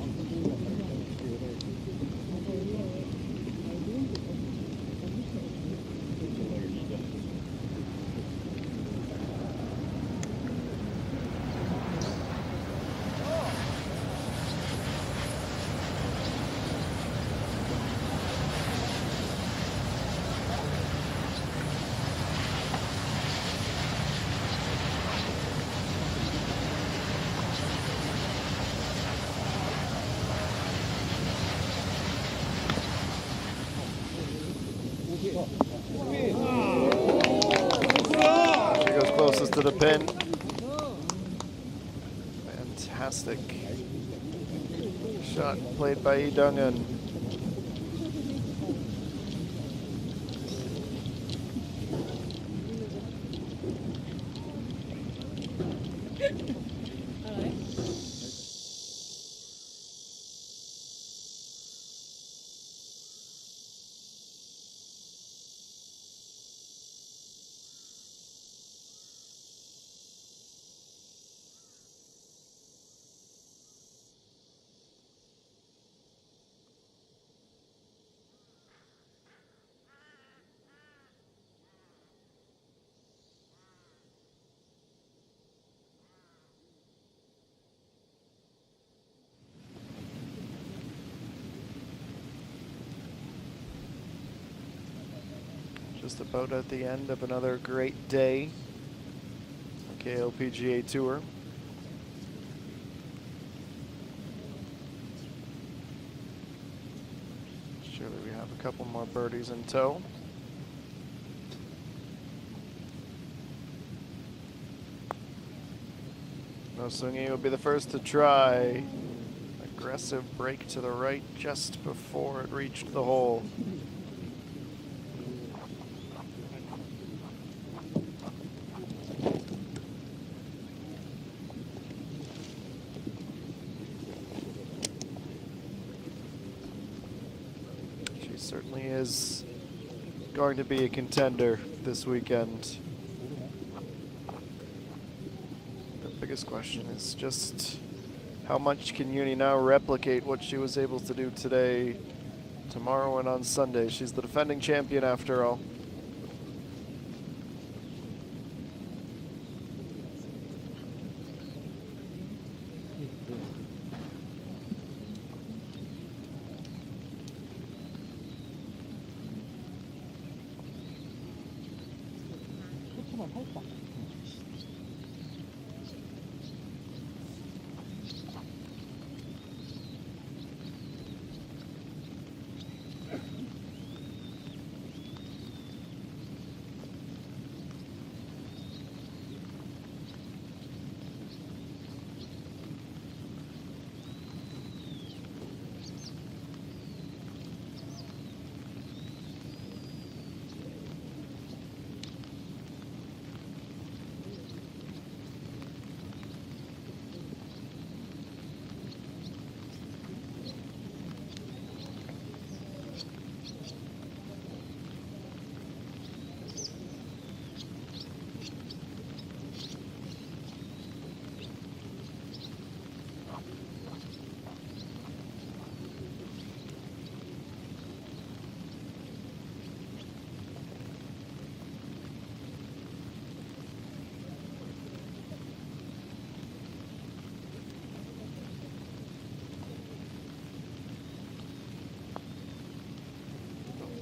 She goes closest to the pin. Fantastic shot played by Lee Dong-eun. Just about at the end of another great day on KLPGA Tour. Surely we have a couple more birdies in tow. No Seung-hee will be the first to try. Aggressive break to the right just before it reached the hole. Certainly is going to be a contender this weekend. The biggest question is just how much can Uni now replicate what she was able to do today, tomorrow, and on Sunday. She's the defending champion after all.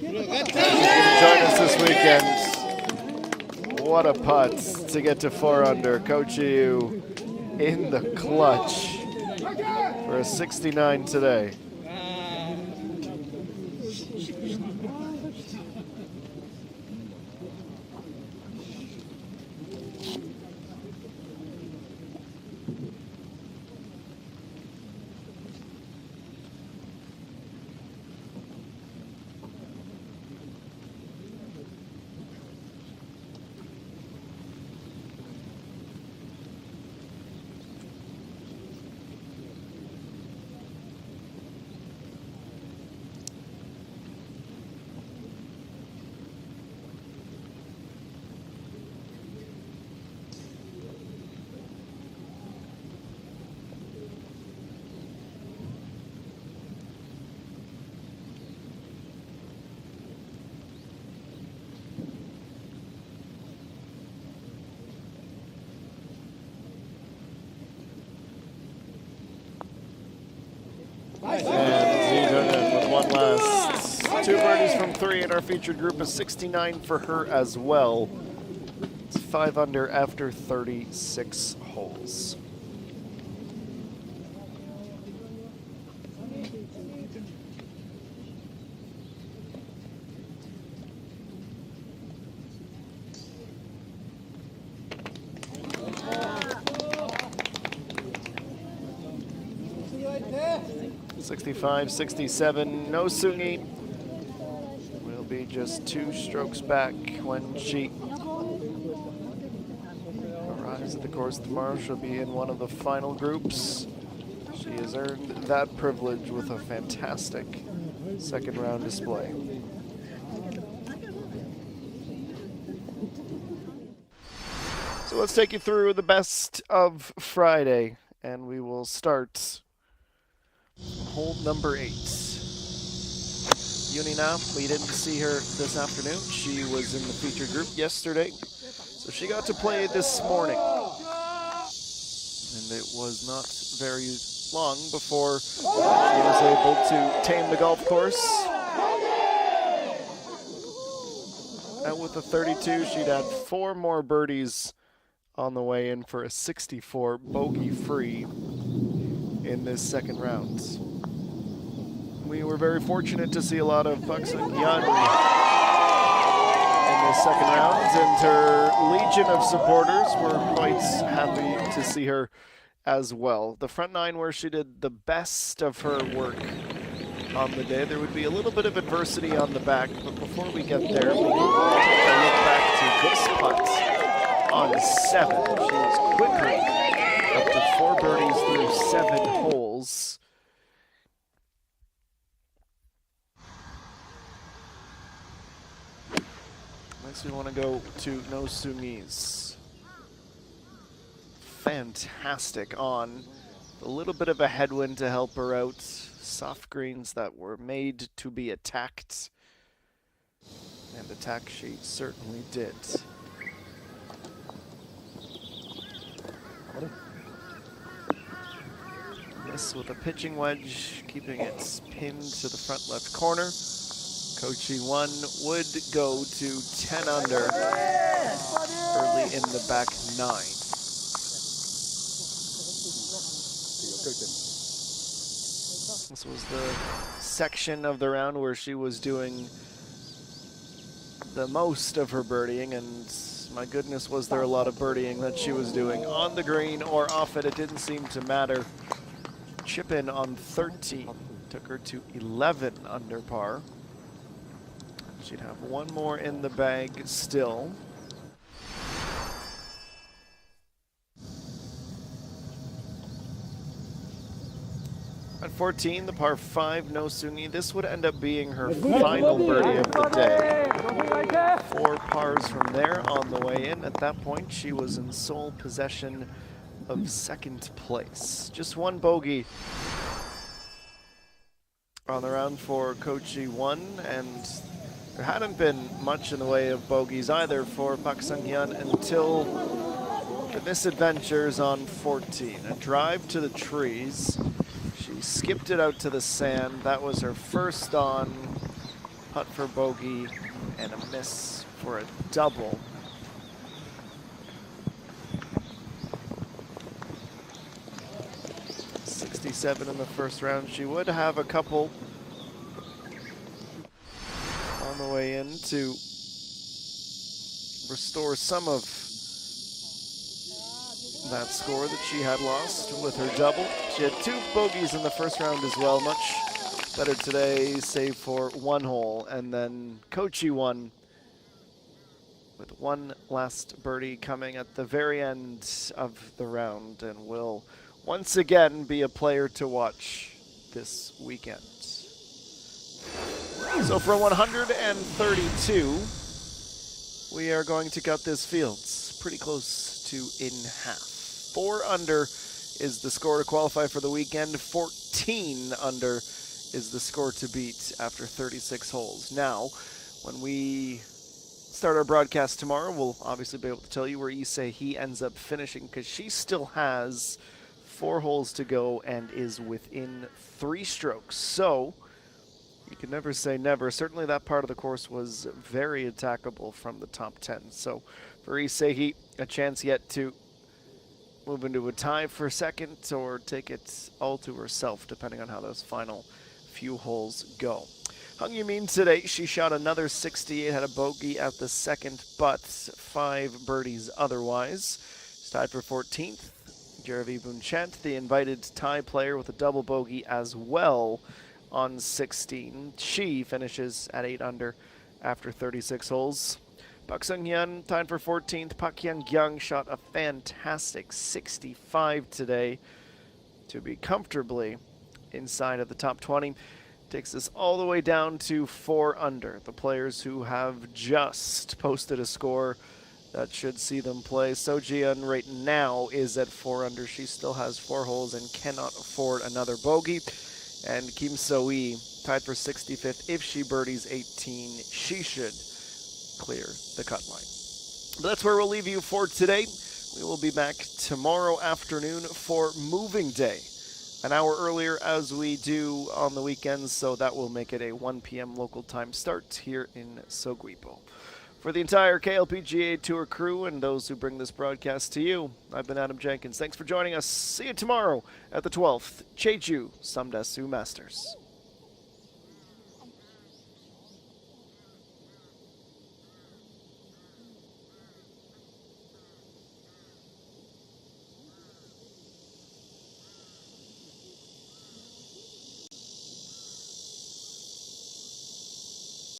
Join us this weekend. What a putt to get to 4 under. Coach Yu in the clutch for a 69 today. And he done it with one last. 2 birdies from 3 in our featured group, a 69 for her as well. It's 5 under after 36 holes. .65, no Sungi. Will be just 2 strokes back when she arrives at the course tomorrow. She'll be in one of the final groups. She has earned that privilege with a fantastic second round display. So let's take you through the best of Friday, and we will start hole number 8. Yunina, we didn't see her this afternoon. She was in the featured group yesterday, so she got to play this morning. And it was not very long before she was able to tame the golf course. Out with a 32, she'd had 4 more birdies on the way in for a 64 bogey-free in this second round. We were very fortunate to see a lot of Park Sung-hyun in this second round, and her legion of supporters were quite happy to see her as well. The front 9 where she did the best of her work on the day. There would be a little bit of adversity on the back, but before we get there, we can take a look back to this putt on 7. She was quickly up to 4 birdies through 7 holes. Next we want to go to No Sungi's. Fantastic on. A little bit of a headwind to help her out. Soft greens that were made to be attacked. And attack she certainly did. Miss with a pitching wedge, keeping it pinned to the front left corner. Kochi 1 would go to 10 under early in the back 9. This was the section of the round where she was doing the most of her birdieing, and my goodness, was there a lot of birdieing that she was doing on the green or off it. It didn't seem to matter. Chip in on 13 took her to 11 under par. She'd have 1 more in the bag still. At 14, the par 5, No Sungi. This would end up being her final birdie of the day. 4 pars from there on the way in. At that point, she was in sole possession of second place. Just 1 bogey on the round for Kochi 1, and there hadn't been much in the way of bogeys either for Park Sung-hyun until the misadventures on 14. A drive to the trees. She skipped it out to the sand. That was her first on. Putt for bogey and a miss for a double. .67 in the first round. She would have a couple on the way in to restore some of that score that she had lost with her double. She had 2 bogeys in the first round as well. Much better today, save for 1 hole. And then Kochi 1 with 1 last birdie coming at the very end of the round, and will once again be a player to watch this weekend. So for 132, we are going to cut this field. It's pretty close to in half. 4 under is the score to qualify for the weekend. 14 under is the score to beat after 36 holes. Now, when we start our broadcast tomorrow, we'll obviously be able to tell you where Issei he ends up finishing, because she still has 4 holes to go and is within 3 strokes. So you can never say never. Certainly that part of the course was very attackable from the top 10. So for Lee Se-hee, a chance yet to move into a tie for second or take it all to herself, depending on how those final few holes go. Hung Yoo-min today, she shot another 68, had a bogey at the second, but 5 birdies otherwise. She's tied for 14th. Jeremy Bunchant, the invited tie player, with a double bogey as well on 16. She finishes at 8 under after 36 holes. Park Sung-hyun tied for 14th. Park Hyun-kyung shot a fantastic 65 today to be comfortably inside of the top 20. Takes us all the way down to 4 under. The players who have just posted a score that should see them play. So Ji-yeon right now is at 4 under. She still has 4 holes and cannot afford another bogey. And Kim So-hee tied for 65th. If she birdies 18, she should clear the cut line. But that's where we'll leave you for today. We will be back tomorrow afternoon for moving day, an hour earlier as we do on the weekends, so that will make it a 1 p.m. local time start here in Sogwipo. For the entire KLPGA Tour crew and those who bring this broadcast to you, I've been Adam Jenkins. Thanks for joining us. See you tomorrow at the 12th JejuSamdasoo Masters.